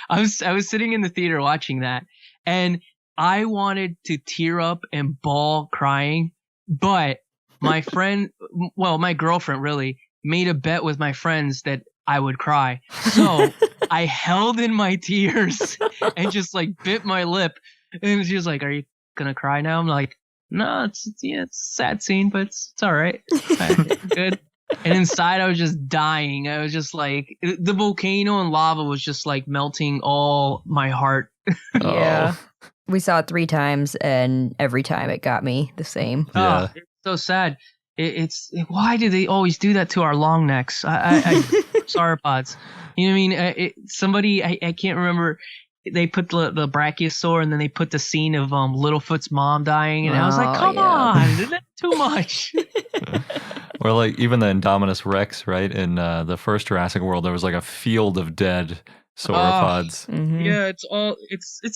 I was sitting in the theater watching that, and I wanted to tear up and bawl crying, but my girlfriend really made a bet with my friends that I would cry. So I held in my tears and just like bit my lip, and she was like, "Are you gonna cry now?" I'm like, no, it's a sad scene, but it's all right. Good. And inside, I was just dying. I was just like, the volcano and lava was just like melting all my heart. Yeah. We saw it 3 times, and every time it got me the same. Yeah. so sad. It's why do they always do that to our long necks? I sauropods. You know what I mean? Somebody I can't remember. They put the brachiosaur, and then they put the scene of Littlefoot's mom dying, and I was like, come on, that's too much. Or like even the Indominus Rex, right? In the first Jurassic World, there was like a field of dead sauropods. Yeah, it's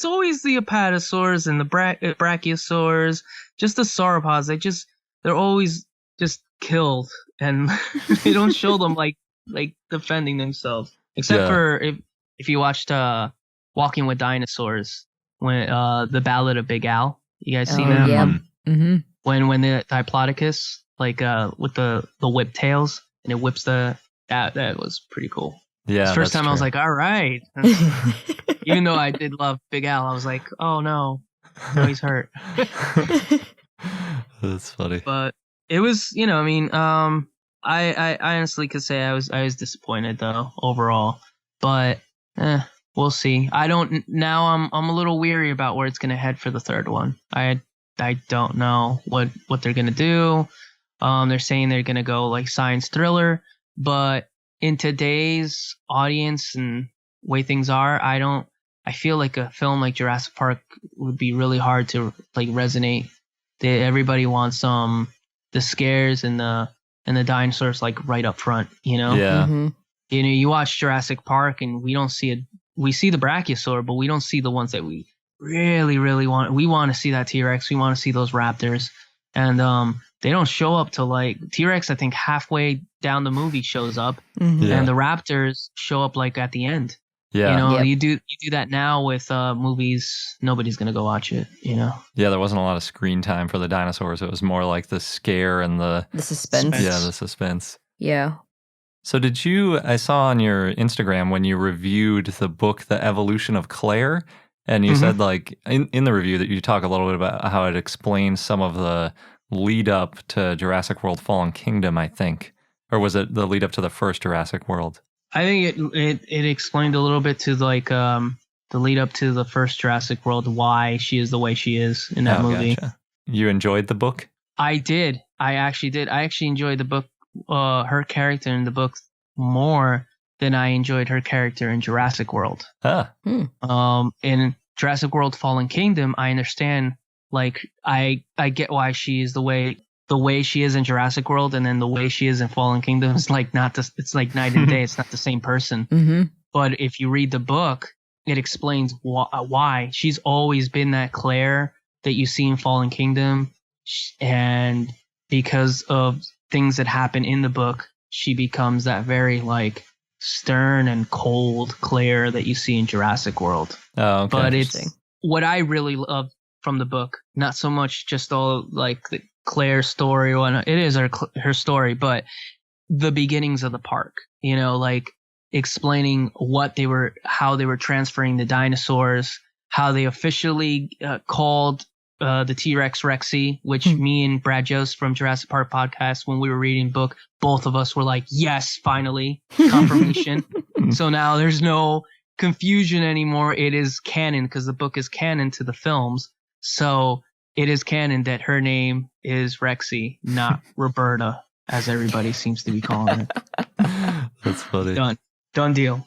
always the apatosaurs and the brachiosaurs, just the sauropods. They're always just killed, and they don't show them like defending themselves. Except for if you watched Walking with Dinosaurs, when the Ballad of Big Al. You guys seen that? Yeah. When the Diplodocus with the whip tails, and it whips that was pretty cool. Yeah, the first time I was like, all right. Even though I did love Big Al, I was like, oh no, he's hurt. That's funny. But it was, I honestly could say I was disappointed though overall, but we'll see. Now I'm a little weary about where it's gonna head for the third one. I don't know what they're gonna do. They're saying they're gonna go like science thriller, but in today's audience and way things are, I feel like a film like Jurassic Park would be really hard to like resonate. Everybody wants the scares and the dinosaurs like right up front, Yeah. You watch Jurassic Park and we see the brachiosaur, but we don't see the ones that we really, really want. We want to see that T-Rex. We want to see those raptors. And they don't show up till like T-Rex, I think halfway down the movie shows up, and the raptors show up like at the end. Yeah. You do that now with movies. Nobody's going to go watch it, Yeah, there wasn't a lot of screen time for the dinosaurs. It was more like the scare and the suspense. Yeah, the suspense. Yeah. So I saw on your Instagram when you reviewed the book, The Evolution of Claire, and you said like in the review that you talk a little bit about how it explains some of the lead up to Jurassic World Fallen Kingdom, I think. Or was it the lead up to the first Jurassic World? I think it explained a little bit to like the lead up to the first Jurassic World, why she is the way she is in that movie. Gotcha. You enjoyed the book? I did. I actually did. I actually enjoyed the book, her character in the book more than I enjoyed her character in Jurassic World. In Jurassic World Fallen Kingdom, I understand, like, I get why she is the way she is in Jurassic World, and then the way she is in Fallen Kingdom is like it's like night and day. It's not the same person. But if you read the book, it explains why she's always been that Claire that you see in Fallen Kingdom, and because of things that happen in the book, she becomes that very like stern and cold Claire that you see in Jurassic World. Oh, okay. But it's what I really love from the book, not so much just all like the Claire's story or whatnot. It is her story, but the beginnings of the park, like explaining how they were transferring the dinosaurs, how they officially called the T-Rex Rexy, which me and Brad Jost from Jurassic Park podcast, when we were reading the book, both of us were like, yes, finally, confirmation. So now there's no confusion anymore. It is canon because the book is canon to the films. So it is canon that her name is Rexy, not Roberta, as everybody seems to be calling it. That's funny. Done deal.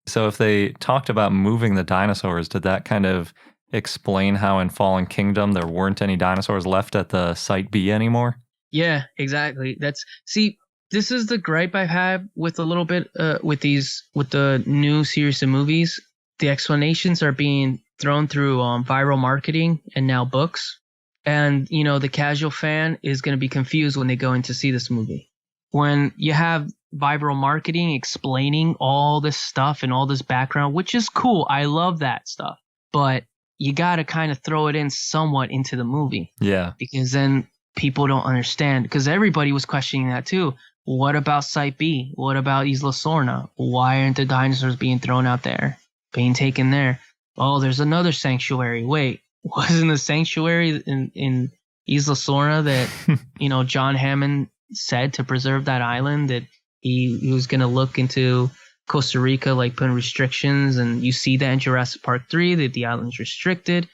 So if they talked about moving the dinosaurs, did that kind of explain how in Fallen Kingdom there weren't any dinosaurs left at the Site B anymore? Yeah, exactly. This is the gripe I've had with a little bit with the new series of movies. The explanations are being thrown through viral marketing and now books. And, the casual fan is going to be confused when they go in to see this movie. When you have viral marketing explaining all this stuff and all this background, which is cool. I love that stuff. But you got to kind of throw it in somewhat into the movie. Yeah. Because then people don't understand. Because everybody was questioning that too. What about Site B? What about Isla Sorna? Why aren't the dinosaurs being thrown out there? Being taken there? Oh, there's another sanctuary. Wait, wasn't the sanctuary in Isla Sorna that, John Hammond said to preserve that island, that he was going to look into Costa Rica, like putting restrictions, and you see that in Jurassic Park 3 that the island's restricted.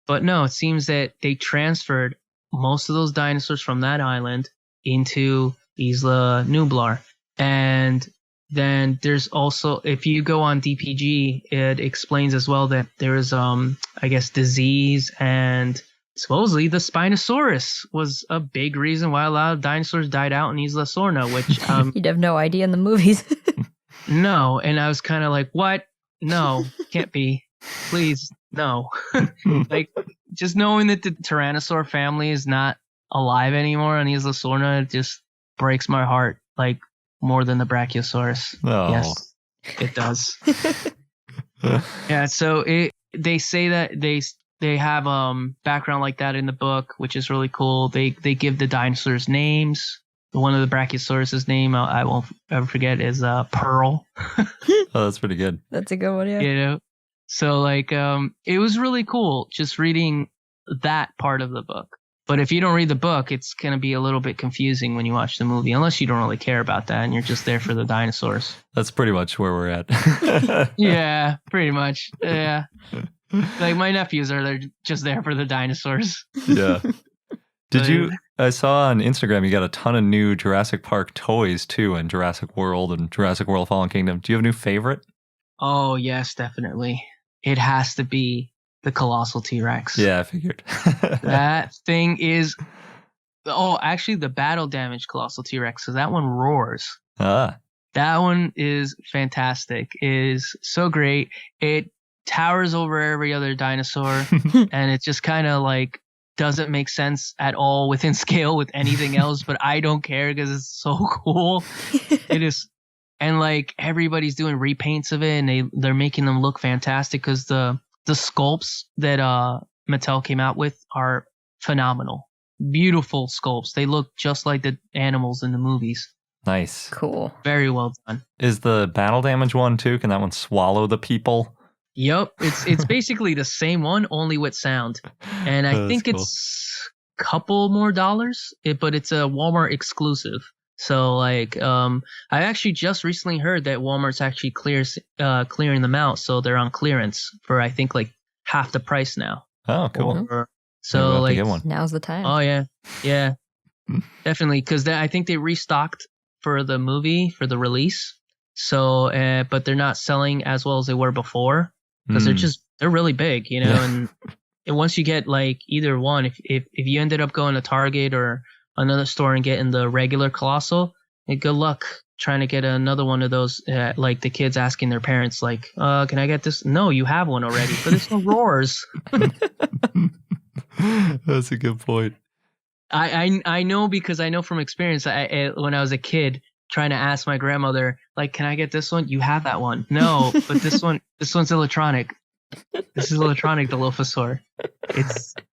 But no, it seems that they transferred most of those dinosaurs from that island into Isla Nublar. And then there's also, if you go on DPG, it explains as well that there is, I guess, disease, and supposedly the Spinosaurus was a big reason why a lot of dinosaurs died out in Isla Sorna, which you'd have no idea in the movies. No, and I was kind of like, what? No, can't be. Please, no. Like, just knowing that the Tyrannosaur family is not alive anymore on Isla Sorna, it just breaks my heart, like, more than the Brachiosaurus. Oh. Yes, it does. Yeah, so they say that they have background like that in the book, which is really cool. They give the dinosaurs names. One of the Brachiosaurus' name I won't ever forget is Pearl. Oh, that's pretty good. That's a good one, yeah. You know, so like it was really cool just reading that part of the book. But if you don't read the book, it's gonna be a little bit confusing when you watch the movie, unless you don't really care about that and you're just there for the dinosaurs. That's pretty much where we're at. Yeah, pretty much. Yeah, like my nephews are just there for the dinosaurs. Yeah. I saw on Instagram you got a ton of new Jurassic Park toys too, and Jurassic World and Jurassic World Fallen Kingdom. Do you have a new favorite? Oh, yes, definitely. It has to be the Colossal T-Rex. Yeah, I figured. That thing is... Oh, actually, the battle damage Colossal T-Rex, because that one roars. Ah. That one is fantastic. It is so great. It towers over every other dinosaur, and it just kind of like doesn't make sense at all within scale with anything else, but I don't care because it's so cool. It is, and like everybody's doing repaints of it, and they're making them look fantastic because the sculpts that Mattel came out with are phenomenal. Beautiful sculpts. They look just like the animals in the movies. Nice. Cool. Very well done. Is the battle damage one too? Can that one swallow the people? Yep, it's basically the same one, only with sound, and I think cool. it's a couple more dollars, but it's a Walmart exclusive. So like, I actually just recently heard that Walmart's actually clearing them out, so they're on clearance for I think like half the price now. Oh, cool. So like, now's the time. Oh yeah, definitely, because I think they restocked for the movie for the release. So, but they're not selling as well as they were before. Because they're really big, you know, and once you get like either one, if you ended up going to Target or another store and getting the regular Colossal, good luck trying to get another one of those. Like the kids asking their parents, like, "Can I get this?" No, you have one already, but this one roars. That's a good point. I know because I know from experience. When I was a kid, trying to ask my grandmother, like, can I get this one? You have that one. No, but this one's electronic. This is electronic, the Dilophosaur.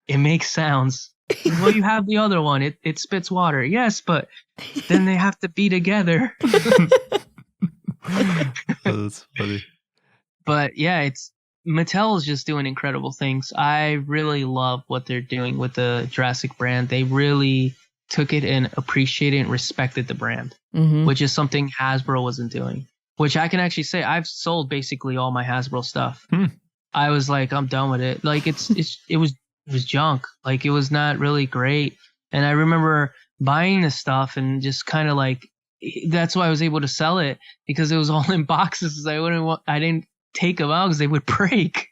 It makes sounds. Well, you have the other one. It spits water. Yes, but then they have to be together. That's funny. But yeah, Mattel is just doing incredible things. I really love what they're doing with the Jurassic brand. They really took it and appreciated and respected the brand, which is something Hasbro wasn't doing. Which I can actually say I've sold basically all my Hasbro stuff. I was like, I'm done with it. Like it was junk. Like it was not really great. And I remember buying this stuff and just kind of like, that's why I was able to sell it, because it was all in boxes. I didn't take them out because they would break.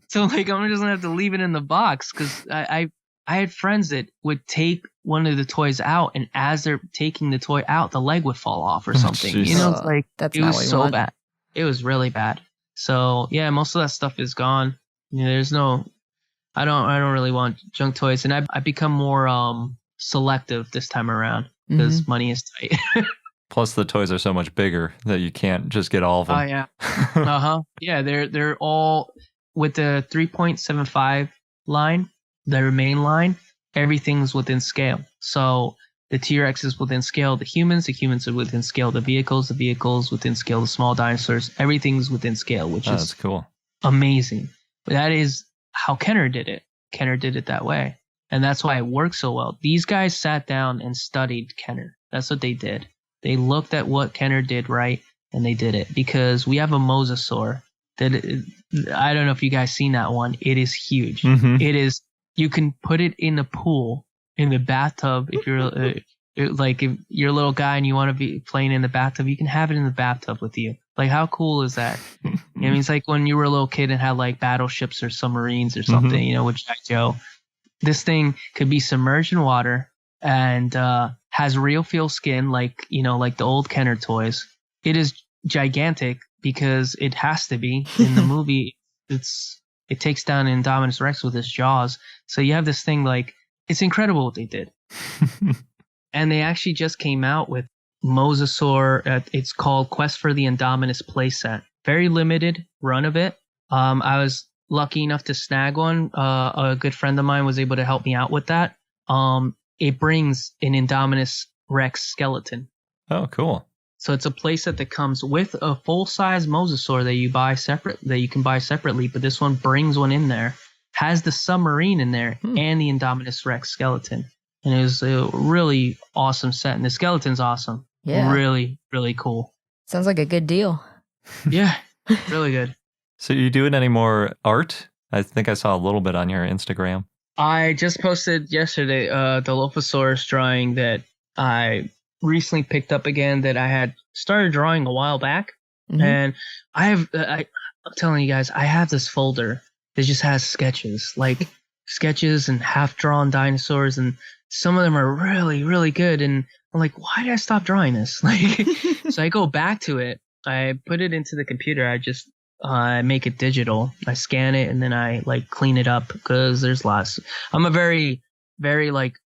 So like I'm just gonna have to leave it in the box, because I had friends that would take one of the toys out, and as they're taking the toy out, the leg would fall off or something. You know, it's like that's it was so bad. It was really bad. So yeah, most of that stuff is gone. You know, there's no. I don't really want junk toys, and I become more selective this time around because money is tight. Plus, the toys are so much bigger that you can't just get all of them. Oh yeah, yeah. They're all with the 3.75 line. Their main line, everything's within scale. So the T-Rex is within scale, the humans are within scale, the vehicles within scale, the small dinosaurs, everything's within scale, which is that's cool. Amazing. That is how Kenner did it. Kenner did it that way. And that's why it worked so well. These guys sat down and studied Kenner. That's what they did. They looked at what Kenner did right, and they did it. Because we have a mosasaur that, I don't know if you guys seen that one. It is huge. It is You can put it in the pool, in the bathtub. If you're if you're a little guy and you want to be playing in the bathtub, you can have it in the bathtub with you. Like, how cool is that? I mean, it's like when you were a little kid and had like battleships or submarines or something, with G.I. Joe. This thing could be submerged in water and has real feel skin, like the old Kenner toys. It is gigantic because it has to be. In the movie, it takes down an Indominus Rex with its jaws. So you have this thing, like, it's incredible what they did. And they actually just came out with Mosasaur. It's called Quest for the Indominus playset. Very limited run of it. I was lucky enough to snag one. A good friend of mine was able to help me out with that. It brings an Indominus Rex skeleton. Oh, cool. So it's a playset that comes with a full-size Mosasaur that you can buy separately, but this one brings one in there, has the submarine in there, and the Indominus Rex skeleton. And it was a really awesome set, and the skeleton's awesome. Yeah. Really, really cool. Sounds like a good deal. Yeah, really good. So you doing any more art? I think I saw a little bit on your Instagram. I just posted yesterday the Dilophosaurus drawing that I recently picked up again that I had started drawing a while back. And I'm telling you guys, I have this folder that just has sketches and half-drawn dinosaurs, and some of them are really, really good. And I'm like, why did I stop drawing this? So I go back to it. I put it into the computer. I make it digital. I scan it and then I clean it up because there's lots. I'm a very, very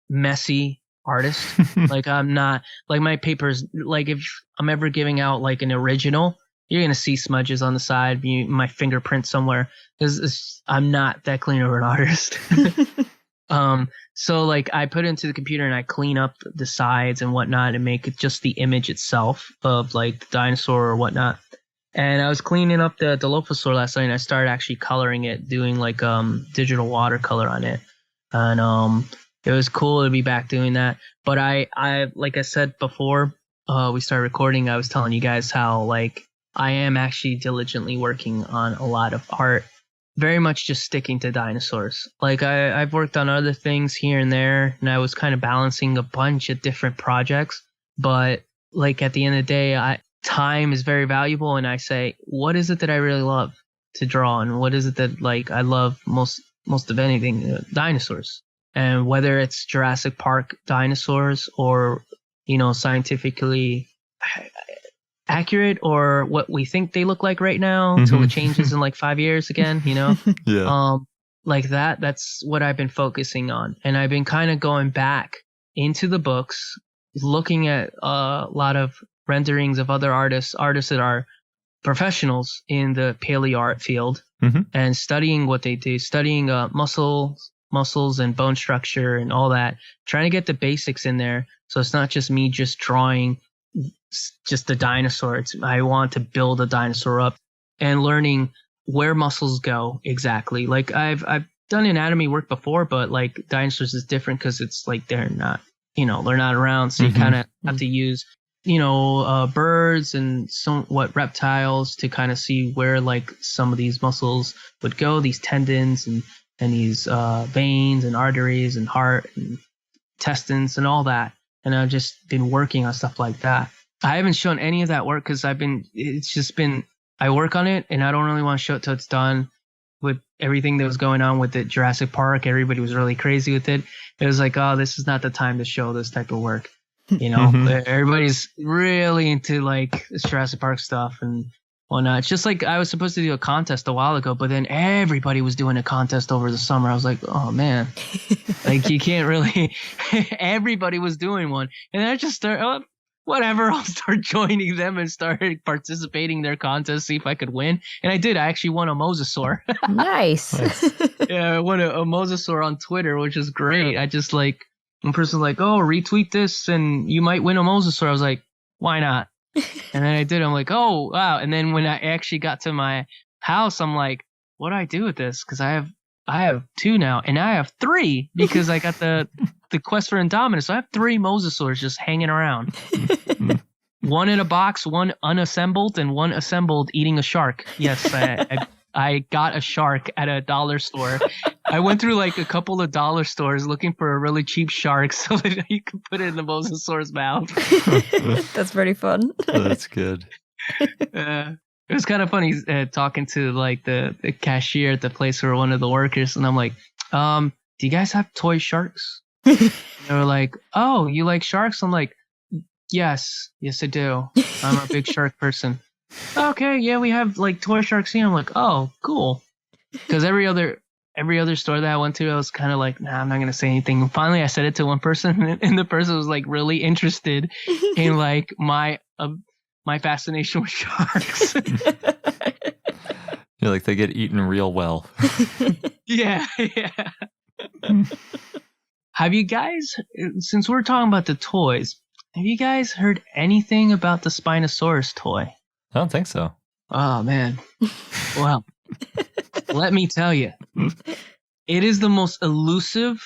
messy artist. I'm not my papers. If I'm ever giving out an original, you're gonna see smudges on the side, my fingerprint somewhere, because I'm not that clean of an artist. So I put it into the computer and I clean up the sides and whatnot and make it just the image itself of the dinosaur or whatnot. And I was cleaning up the Dilophosaur last night and I started actually coloring it, doing digital watercolor on it. And it was cool to be back doing that. But I like I said before we started recording, I was telling you guys how I am actually diligently working on a lot of art. Very much just sticking to dinosaurs. I've worked on other things here and there, and I was kind of balancing a bunch of different projects. But at the end of the day, time is very valuable, and I say, what is it that I really love to draw, and what is it that I love most of anything? Dinosaurs. And whether it's Jurassic Park dinosaurs or scientifically accurate or what we think they look like right now until it changes in 5 years again, Yeah. That's what I've been focusing on. And I've been kind of going back into the books, looking at a lot of renderings of other artists that are professionals in the paleo art field, and studying what they do, studying muscles and bone structure and all that, trying to get the basics in there. So it's not just me just drawing just the dinosaur. I want to build a dinosaur up and learning where muscles go exactly. I've done anatomy work before, but dinosaurs is different because it's they're not around. So you kind of have to use birds and somewhat reptiles to kind of see where some of these muscles would go, these tendons and these veins and arteries and heart and intestines and all that. And I've just been working on stuff like that. I haven't shown any of that work because I work on it and I don't really want to show it till it's done. With everything that was going on with the Jurassic Park, everybody was really crazy with it. It was oh, this is not the time to show this type of work. Everybody's really into this Jurassic Park stuff and whatnot. It's just I was supposed to do a contest a while ago, but then everybody was doing a contest over the summer. I was oh man, you can't really. Everybody was doing one, and I just started. Whatever, I'll start joining them and started participating in their contest, see if I could win. And I did. I actually won a Mosasaur. Nice. Yeah, I won a Mosasaur on Twitter, which is great. I just one person oh, retweet this and you might win a Mosasaur. I was like, why not? And then I did. I'm oh, wow. And then when I actually got to my house, I'm what do I do with this? Because I have 2 now, and I have 3 because I got the Quest for Indominus. So I have 3 Mosasaurs just hanging around. One in a box, one unassembled, and one assembled eating a shark. Yes, I got a shark at a dollar store. I went through like a couple of dollar stores looking for a really cheap shark so that you could put it in the mosasaur's mouth. That's pretty fun. That's good. It was kind of funny talking to like the cashier at the place or one of the workers, and I'm like, do you guys have toy sharks? They were like, oh, you like sharks? I'm like, yes I do. I'm a big shark person. Okay, yeah, we have like toy sharks here. I'm like, oh, cool. Because every other store that I went to, I was kind of like, nah, I'm not gonna say anything. And finally, I said it to one person, and the person was like really interested in like my fascination with sharks. You're like, they get eaten real well. Yeah. Have you guys, since we're talking about the toys, have you guys heard anything about the Spinosaurus toy? I don't think so. Oh, man. Well, let me tell you. It is the most elusive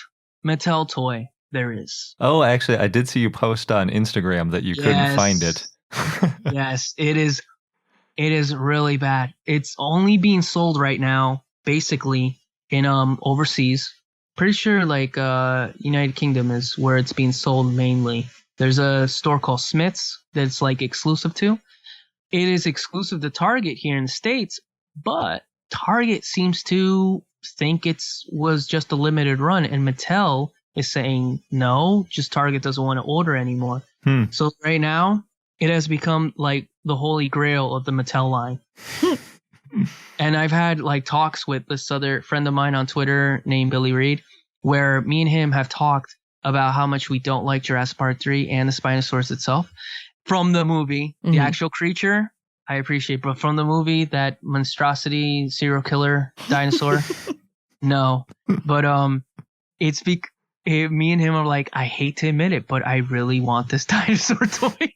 Mattel toy there is. Oh, actually, I did see you post on Instagram that you couldn't find it. Yes, it is. It is really bad. It's only being sold right now, basically, in overseas. Pretty sure like United Kingdom is where it's being sold mainly. There's a store called Smiths that's like exclusive to. It is exclusive to Target here in the States, but Target seems to think was just a limited run, and Mattel is saying no, just Target doesn't want to order anymore. So right now, it has become like the holy grail of the Mattel line. And I've had like talks with this other friend of mine on Twitter named Billy Reed, where me and him have talked about how much we don't like Jurassic Park 3 and the Spinosaurus itself. From the movie, the actual creature, I appreciate, but from the movie, that monstrosity serial killer dinosaur, no. But me and him are like, I hate to admit it, but I really want this dinosaur toy.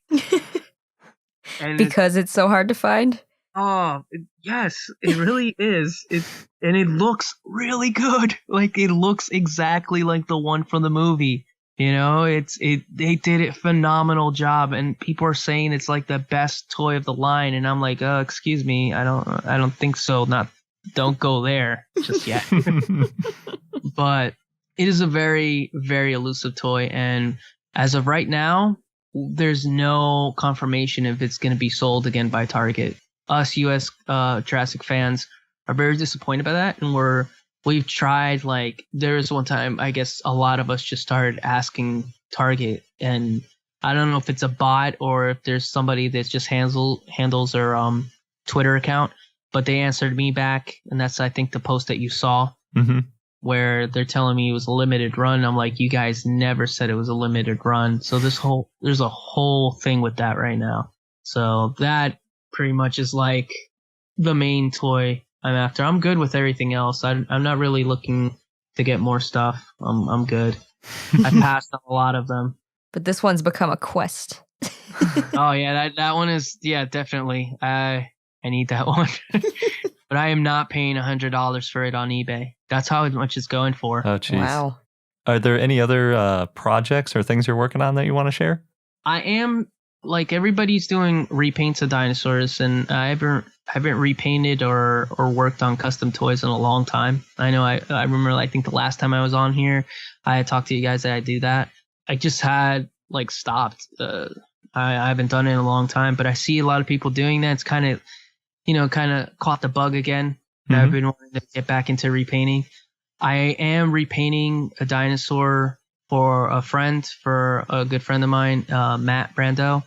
And because it's so hard to find? Oh, yes, it really is. And it looks really good. Like, it looks exactly like the one from the movie. You know, they did a phenomenal job, and people are saying it's like the best toy of the line, and I'm like, excuse me, I don't think so. Don't go there just yet. But it is a very, very elusive toy, and as of right now, there's no confirmation if it's going to be sold again by Target. Us U.S. Jurassic fans are very disappointed by that, and we've tried, like, there was one time, I guess a lot of us just started asking Target, and I don't know if it's a bot or if there's somebody that just handles their Twitter account, but they answered me back, and that's, I think, the post that you saw, where they're telling me it was a limited run. I'm like, you guys never said it was a limited run. So there's a whole thing with that right now. So that pretty much is like the main toy I'm after. I'm good with everything else. I'm not really looking to get more stuff. I'm good. I passed on a lot of them. But this one's become a quest. Oh yeah, that one is, yeah, definitely. I need that one. But I am not paying $100 for it on eBay. That's how much it's going for. Oh, jeez. Wow. Are there any other projects or things you're working on that you want to share? I am, like, everybody's doing repaints of dinosaurs, and I haven't repainted or worked on custom toys in a long time. I know I remember, I think the last time I was on here, I had talked to you guys that I do that. I just had, like, stopped. I haven't done it in a long time, but I see a lot of people doing that. It's kind of caught the bug again. I've been wanting to get back into repainting. I am repainting a dinosaur for a good friend of mine, Matt Brando.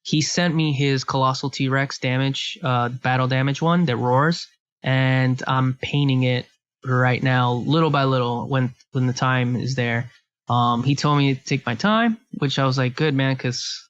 He sent me his colossal T-Rex battle damage one that roars, and I'm painting it right now, little by little, when the time is there. He told me to take my time, which I was like, good, man, because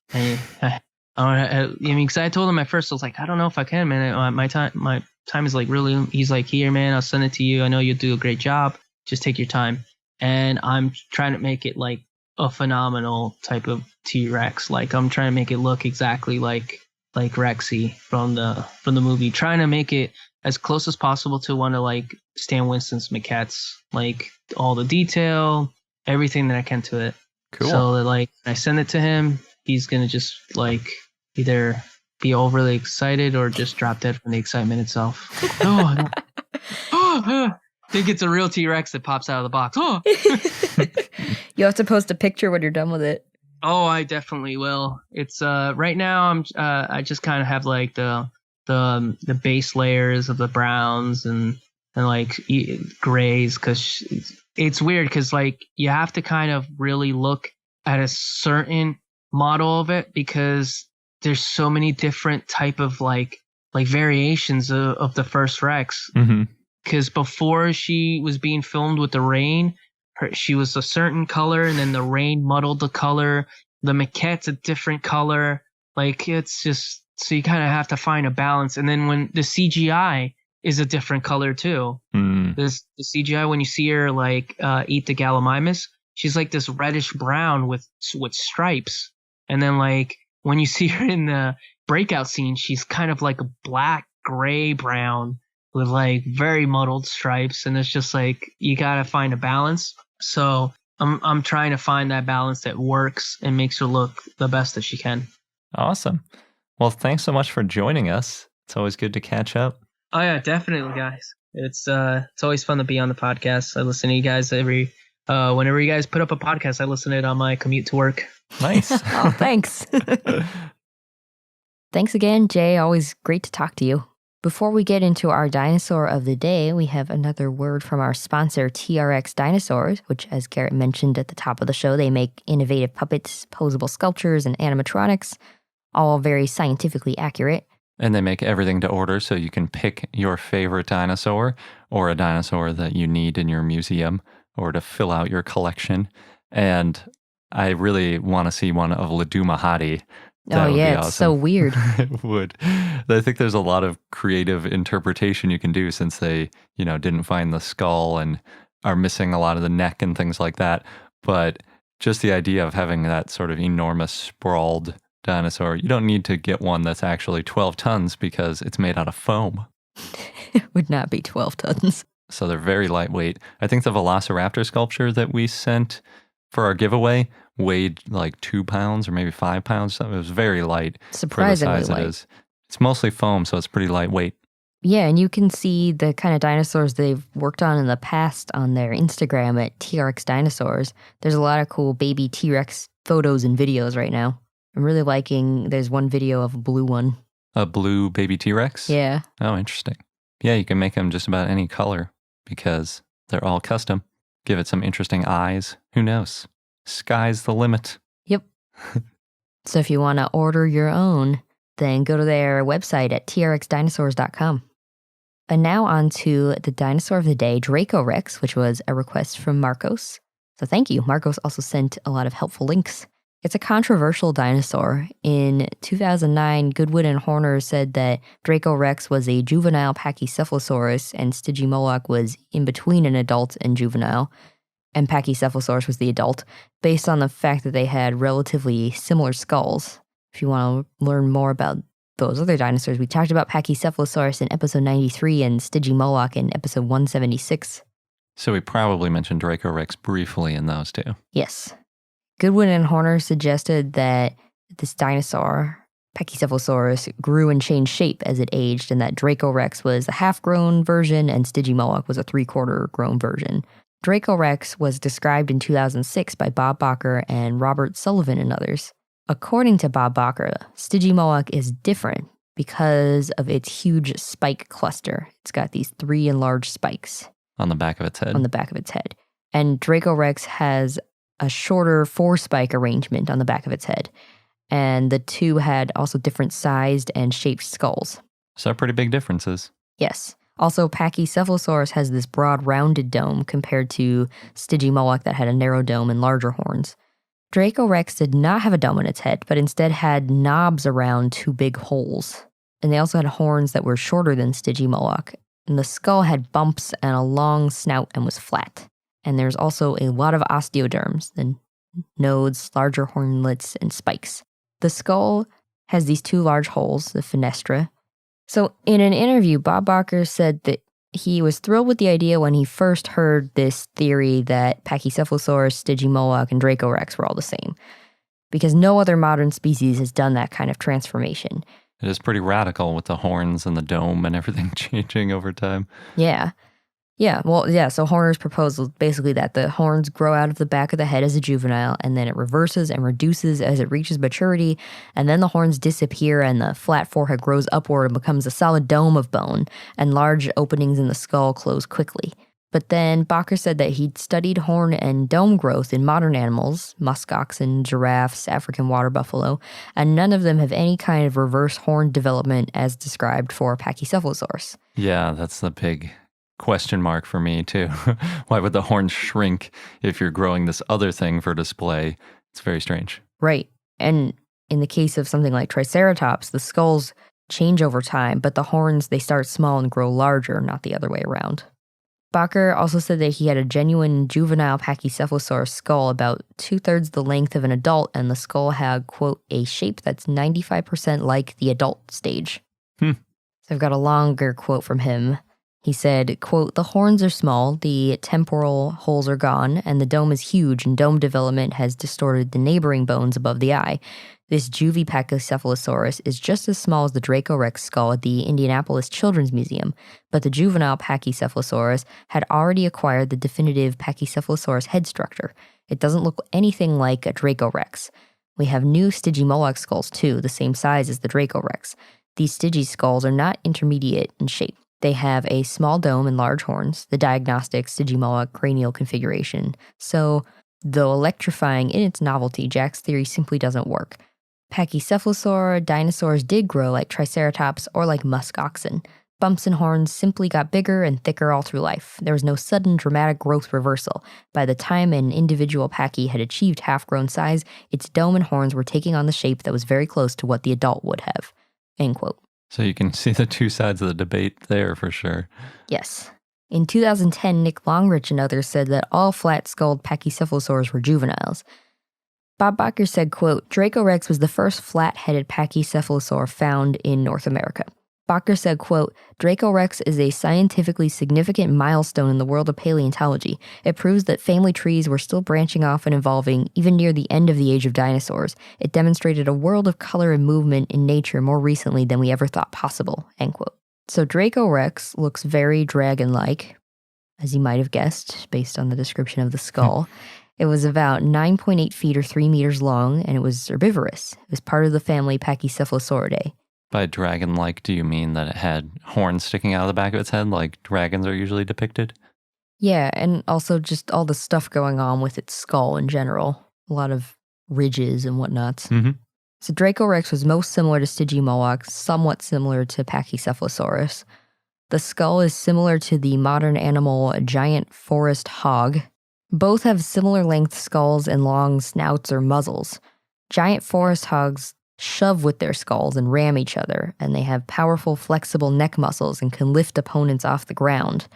because I told him at first, I was like, I don't know if I can, man. My time is like really. He's like, here, man, I'll send it to you. I know you'll do a great job. Just take your time. And I'm trying to make it like a phenomenal type of T-Rex. Like, I'm trying to make it look exactly like Rexy from the movie. Trying to make it as close as possible to one of like Stan Winston's maquettes. Like, all the detail, everything that I can to it. Cool. So that, like, I send it to him, he's gonna just like either be overly excited or just drop dead from the excitement itself. think it's a real T-Rex that pops out of the box. Oh! You have to post a picture when you're done with it. Oh, I definitely will. It's right now I just kind of have like the base layers of the browns and like grays, because it's weird because like you have to kind of really look at a certain model of it because there's so many different type of like variations of the first Rex. Because before she was being filmed with the rain, she was a certain color, and then the rain muddled the color. The maquette's a different color. Like, it's just, so you kind of have to find a balance. And then when the CGI is a different color too. The CGI, when you see her like eat the Gallimimus, she's like this reddish brown with stripes. And then like when you see her in the breakout scene, she's kind of like a black, gray, brown with like very muddled stripes. And it's just like, you got to find a balance. So I'm trying to find that balance that works and makes her look the best that she can. Awesome. Well, thanks so much for joining us. It's always good to catch up. Oh yeah, definitely, guys. It's always fun to be on the podcast. I listen to you guys whenever you guys put up a podcast, I listen to it on my commute to work. Nice. Oh, thanks. Thanks again, Jay. Always great to talk to you. Before we get into our dinosaur of the day, we have another word from our sponsor, TRX Dinosaurs, which, as Garrett mentioned at the top of the show, they make innovative puppets, posable sculptures, and animatronics, all very scientifically accurate. And they make everything to order, so you can pick your favorite dinosaur or a dinosaur that you need in your museum or to fill out your collection. And I really want to see one of Ledumahadi. That would be awesome. It's so weird. It would. I think there's a lot of creative interpretation you can do since they, didn't find the skull and are missing a lot of the neck and things like that. But just the idea of having that sort of enormous sprawled dinosaur, you don't need to get one that's actually 12 tons because it's made out of foam. It would not be 12 tons. So they're very lightweight. I think the Velociraptor sculpture that we sent for our giveaway weighed like 2 pounds or maybe 5 pounds. It was very light. Surprisingly for the size light. It is. It's mostly foam, so it's pretty lightweight. Yeah, and you can see the kind of dinosaurs they've worked on in the past on their Instagram at TRX Dinosaurs. There's a lot of cool baby T-Rex photos and videos right now. I'm really liking, there's one video of a blue one. A blue baby T-Rex? Yeah. Oh, interesting. Yeah, you can make them just about any color because they're all custom. Give it some interesting eyes. Who knows? Sky's the limit. Yep. So if you want to order your own, then go to their website at trxdinosaurs.com. And now on to the dinosaur of the day, Dracorex, which was a request from Marcos. So thank you. Marcos also sent a lot of helpful links. It's a controversial dinosaur. In 2009, Goodwin and Horner said that Dracorex was a juvenile Pachycephalosaurus and Stygimoloch was in between an adult and juvenile, and Pachycephalosaurus was the adult, based on the fact that they had relatively similar skulls. If you want to learn more about those other dinosaurs, we talked about Pachycephalosaurus in episode 93 and Stygimoloch in episode 176. So we probably mentioned Dracorex briefly in those two. Yes. Goodwin and Horner suggested that this dinosaur, Pachycephalosaurus, grew and changed shape as it aged, and that Dracorex was a half-grown version and Stygimoloch was a three-quarter grown version. Dracorex was described in 2006 by Bob Bacher and Robert Sullivan and others. According to Bob Bacher, Stygimoloch is different because of its huge spike cluster. It's got these 3 enlarged spikes. On the back of its head. On the back of its head. And Dracorex has a shorter 4-spike arrangement on the back of its head. And the two had also different sized and shaped skulls. So pretty big differences. Yes. Also, Pachycephalosaurus has this broad rounded dome compared to Stygimoloch that had a narrow dome and larger horns. Dracorex did not have a dome on its head, but instead had knobs around 2 big holes. And they also had horns that were shorter than Stygimoloch. And the skull had bumps and a long snout and was flat. And there's also a lot of osteoderms, the nodes, larger hornlets, and spikes. The skull has these 2 large holes, the fenestra. So in an interview, Bob Bacher said that he was thrilled with the idea when he first heard this theory that Pachycephalosaurus, Stygimoloch, and Dracorex were all the same, because no other modern species has done that kind of transformation. It is pretty radical with the horns and the dome and everything changing over time. Yeah. Yeah, well, yeah, so Horner's proposal is basically that the horns grow out of the back of the head as a juvenile, and then it reverses and reduces as it reaches maturity, and then the horns disappear and the flat forehead grows upward and becomes a solid dome of bone, and large openings in the skull close quickly. But then Bakker said that he'd studied horn and dome growth in modern animals, musk oxen, giraffes, African water buffalo, and none of them have any kind of reverse horn development as described for Pachycephalosaurus. Yeah, that's the big question mark for me too. Why would the horns shrink if you're growing this other thing for display? It's very strange. Right. And in the case of something like Triceratops, the skulls change over time, but the horns, they start small and grow larger, not the other way around. Bakker also said that he had a genuine juvenile Pachycephalosaurus skull about 2/3 the length of an adult, and the skull had, quote, a shape that's 95% like the adult stage. So I've got a longer quote from him. He said, quote, the horns are small, the temporal holes are gone, and the dome is huge, and dome development has distorted the neighboring bones above the eye. This juvie Pachycephalosaurus is just as small as the Dracorex skull at the Indianapolis Children's Museum, but the juvenile Pachycephalosaurus had already acquired the definitive Pachycephalosaurus head structure. It doesn't look anything like a Dracorex. We have new Stygimoloch skulls too, the same size as the Dracorex. These Stygi skulls are not intermediate in shape. They have a small dome and large horns, the diagnostic Stygimoloch cranial configuration. So, though electrifying in its novelty, Jack's theory simply doesn't work. Pachycephalosaur dinosaurs did grow like Triceratops or like musk oxen. Bumps and horns simply got bigger and thicker all through life. There was no sudden dramatic growth reversal. By the time an individual Pachy had achieved half-grown size, its dome and horns were taking on the shape that was very close to what the adult would have. End quote. So you can see the two sides of the debate there for sure. Yes. In 2010, Nick Longrich and others said that all flat-skulled Pachycephalosaurs were juveniles. Bob Bakker said, quote, Dracorex was the first flat-headed Pachycephalosaur found in North America. Bakker said, quote, Dracorex is a scientifically significant milestone in the world of paleontology. It proves that family trees were still branching off and evolving even near the end of the age of dinosaurs. It demonstrated a world of color and movement in nature more recently than we ever thought possible, end quote. So Dracorex looks very dragon-like, as you might have guessed, based on the description of the skull. It was about 9.8 feet or 3 meters long, and it was herbivorous. It was part of the family Pachycephalosauridae. By dragon-like, do you mean that it had horns sticking out of the back of its head like dragons are usually depicted? Yeah, and also just all the stuff going on with its skull in general. A lot of ridges and whatnot. Mm-hmm. So Dracorex was most similar to Stygimoloch, somewhat similar to Pachycephalosaurus. The skull is similar to the modern animal giant forest hog. Both have similar length skulls and long snouts or muzzles. Giant forest hogs shove with their skulls and ram each other, and they have powerful, flexible neck muscles and can lift opponents off the ground.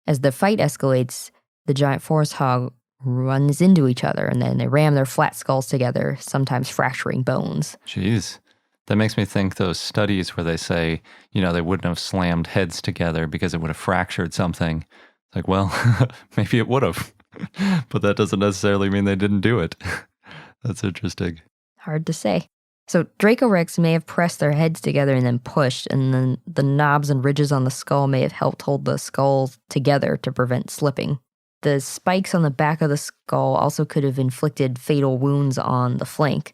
As the fight escalates, the giant forest hog runs into each other, and then they ram their flat skulls together, sometimes fracturing bones. Jeez. That makes me think those studies where they say, they wouldn't have slammed heads together because it would have fractured something. It's like, well, maybe it would have. But that doesn't necessarily mean they didn't do it. That's interesting. Hard to say. So Dracorex may have pressed their heads together and then pushed, and then the knobs and ridges on the skull may have helped hold the skull together to prevent slipping. The spikes on the back of the skull also could have inflicted fatal wounds on the flank.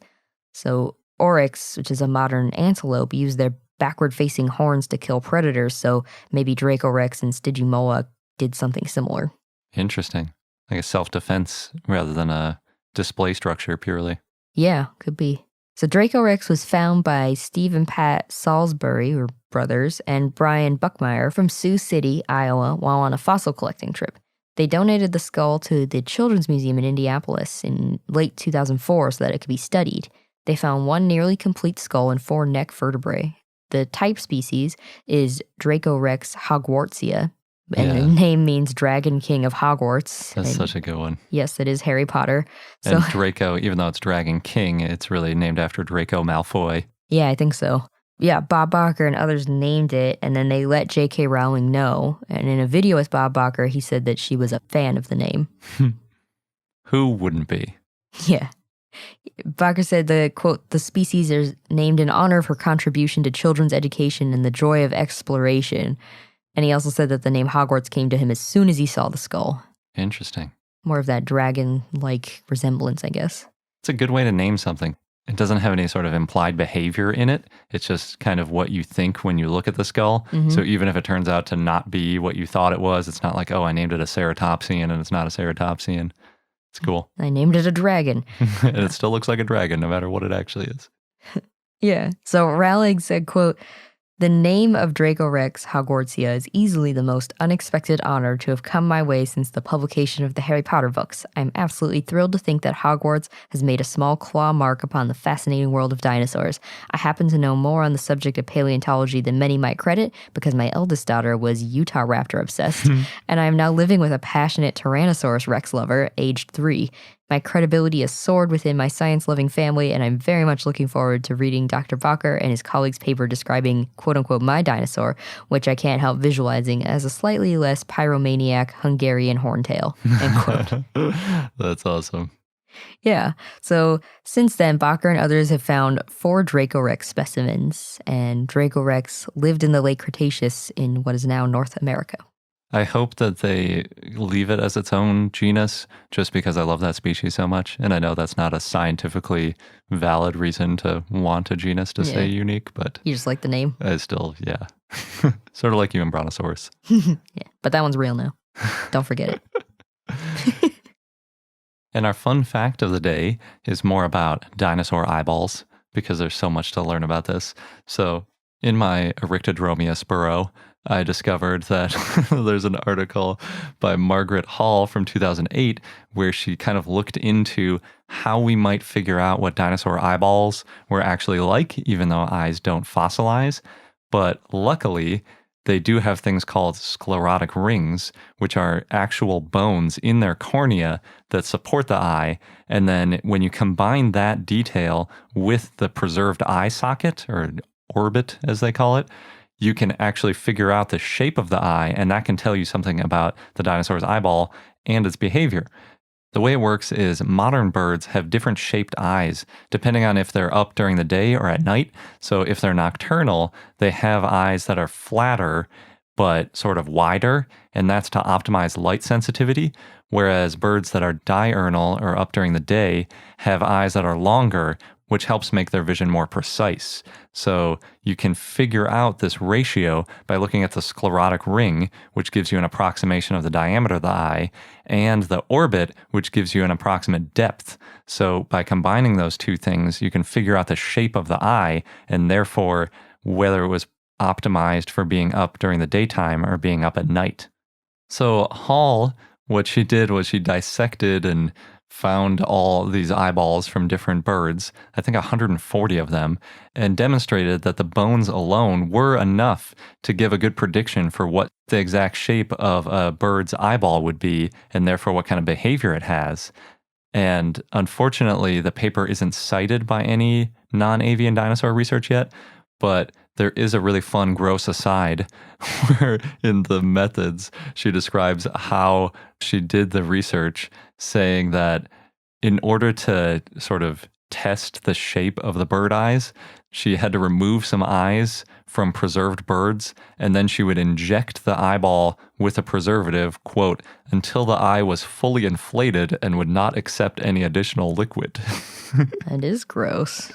So Oryx, which is a modern antelope, used their backward-facing horns to kill predators, so maybe Dracorex and Stygimoloch did something similar. Interesting. Like a self-defense rather than a display structure purely. Yeah, could be. So Dracorex was found by Steve and Pat Salisbury, or brothers, and Brian Buckmeyer from Sioux City, Iowa, while on a fossil collecting trip. They donated the skull to the Children's Museum in Indianapolis in late 2004 so that it could be studied. They found one nearly complete skull and 4 neck vertebrae. The type species is Dracorex hogwartsia, and the name means Dragon King of Hogwarts. That's such a good one. Yes, it is Harry Potter. So, and Draco, even though it's Dragon King, it's really named after Draco Malfoy. Yeah, I think so. Yeah, Bob Bakker and others named it, and then they let J.K. Rowling know. And in a video with Bob Bakker, he said that she was a fan of the name. Who wouldn't be? Yeah. Bakker said the species is named in honor of her contribution to children's education and the joy of exploration. And he also said that the name Hogwarts came to him as soon as he saw the skull. Interesting. More of that dragon-like resemblance, I guess. It's a good way to name something. It doesn't have any sort of implied behavior in it. It's just kind of what you think when you look at the skull. Mhm. So even if it turns out to not be what you thought it was, it's not like, oh, I named it a ceratopsian and it's not a ceratopsian. It's cool. I named it a dragon. And it still looks like a dragon, no matter what it actually is. Yeah. So Rowling said, quote, "The name of Dracorex Hogwartsia is easily the most unexpected honor to have come my way since the publication of the Harry Potter books. I'm absolutely thrilled to think that Hogwarts has made a small claw mark upon the fascinating world of dinosaurs. I happen to know more on the subject of paleontology than many might credit because my eldest daughter was Utah raptor obsessed, and I am now living with a passionate Tyrannosaurus Rex lover, aged 3. My credibility has soared within my science-loving family, and I'm very much looking forward to reading Dr. Bacher and his colleagues' paper describing, quote-unquote, my dinosaur, which I can't help visualizing as a slightly less pyromaniac Hungarian horntail," end quote. That's awesome. Yeah. So since then, Bacher and others have found 4 Dracorex specimens, and Dracorex lived in the late Cretaceous in what is now North America. I hope that they leave it as its own genus just because I love that species so much. And I know that's not a scientifically valid reason to want a genus to stay unique, but You just like the name? I still, yeah. Sort of like you and Brontosaurus. Yeah. But that one's real now. Don't forget it. And our fun fact of the day is more about dinosaur eyeballs because there's so much to learn about this. So in my Eryctodromius burrow, I discovered that there's an article by Margaret Hall from 2008 where she kind of looked into how we might figure out what dinosaur eyeballs were actually like, even though eyes don't fossilize. But luckily, they do have things called sclerotic rings, which are actual bones in their cornea that support the eye. And then when you combine that detail with the preserved eye socket, or orbit as they call it, you can actually figure out the shape of the eye, and that can tell you something about the dinosaur's eyeball and its behavior. The way it works is modern birds have different shaped eyes depending on if they're up during the day or at night. So if they're nocturnal, they have eyes that are flatter but sort of wider, and that's to optimize light sensitivity, whereas birds that are diurnal or up during the day have eyes that are longer, which helps make their vision more precise. So you can figure out this ratio by looking at the sclerotic ring, which gives you an approximation of the diameter of the eye, and the orbit, which gives you an approximate depth. So by combining those two things, you can figure out the shape of the eye, and therefore whether it was optimized for being up during the daytime or being up at night. So Hall, what she did was she dissected and found all these eyeballs from different birds, I think 140 of them, and demonstrated that the bones alone were enough to give a good prediction for what the exact shape of a bird's eyeball would be, and therefore what kind of behavior it has. And unfortunately, the paper isn't cited by any non-avian dinosaur research yet, but there is a really fun gross aside where in the methods she describes how she did the research, saying that in order to sort of test the shape of the bird eyes, she had to remove some eyes from preserved birds, and then she would inject the eyeball with a preservative, quote, until the eye was fully inflated and would not accept any additional liquid. That is gross.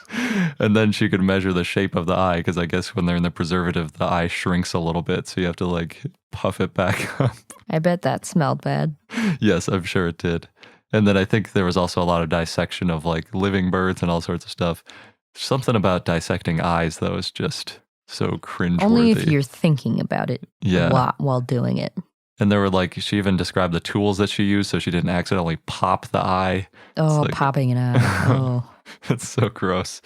And then she could measure the shape of the eye, because I guess when they're in the preservative, the eye shrinks a little bit, so you have to like puff it back up. I bet that smelled bad. Yes, I'm sure it did. And then I think there was also a lot of dissection of like living birds and all sorts of stuff. Something about dissecting eyes, though, is just so cringeworthy. Only if you're thinking about it Yeah. a lot while doing it. And there were like, she even described the tools that she used so she didn't accidentally pop the eye. Oh, like- popping it out. Oh. It's so gross.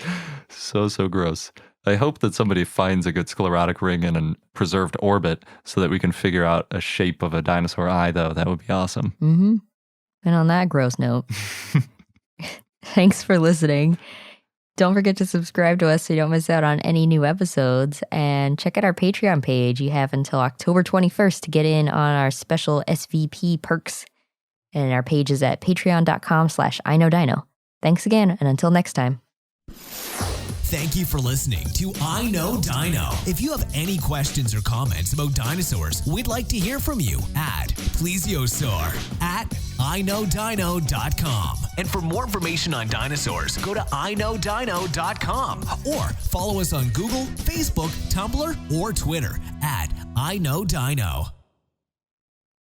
So gross. I hope that somebody finds a good sclerotic ring in a preserved orbit so that we can figure out a shape of a dinosaur eye, though. That would be awesome. Mm-hmm. And on that gross note, thanks for listening. Don't forget to subscribe to us so you don't miss out on any new episodes. And check out our Patreon page. You have until October 21st to get in on our special SVP perks. And our page is at patreon.com/iknowdino. Thanks again, and until next time. Thank you for listening to I Know Dino. If you have any questions or comments about dinosaurs, we'd like to hear from you at plesiosaur@iknowdino.com. And for more information on dinosaurs, go to iknowdino.com or follow us on Google, Facebook, Tumblr, or Twitter at I Know Dino.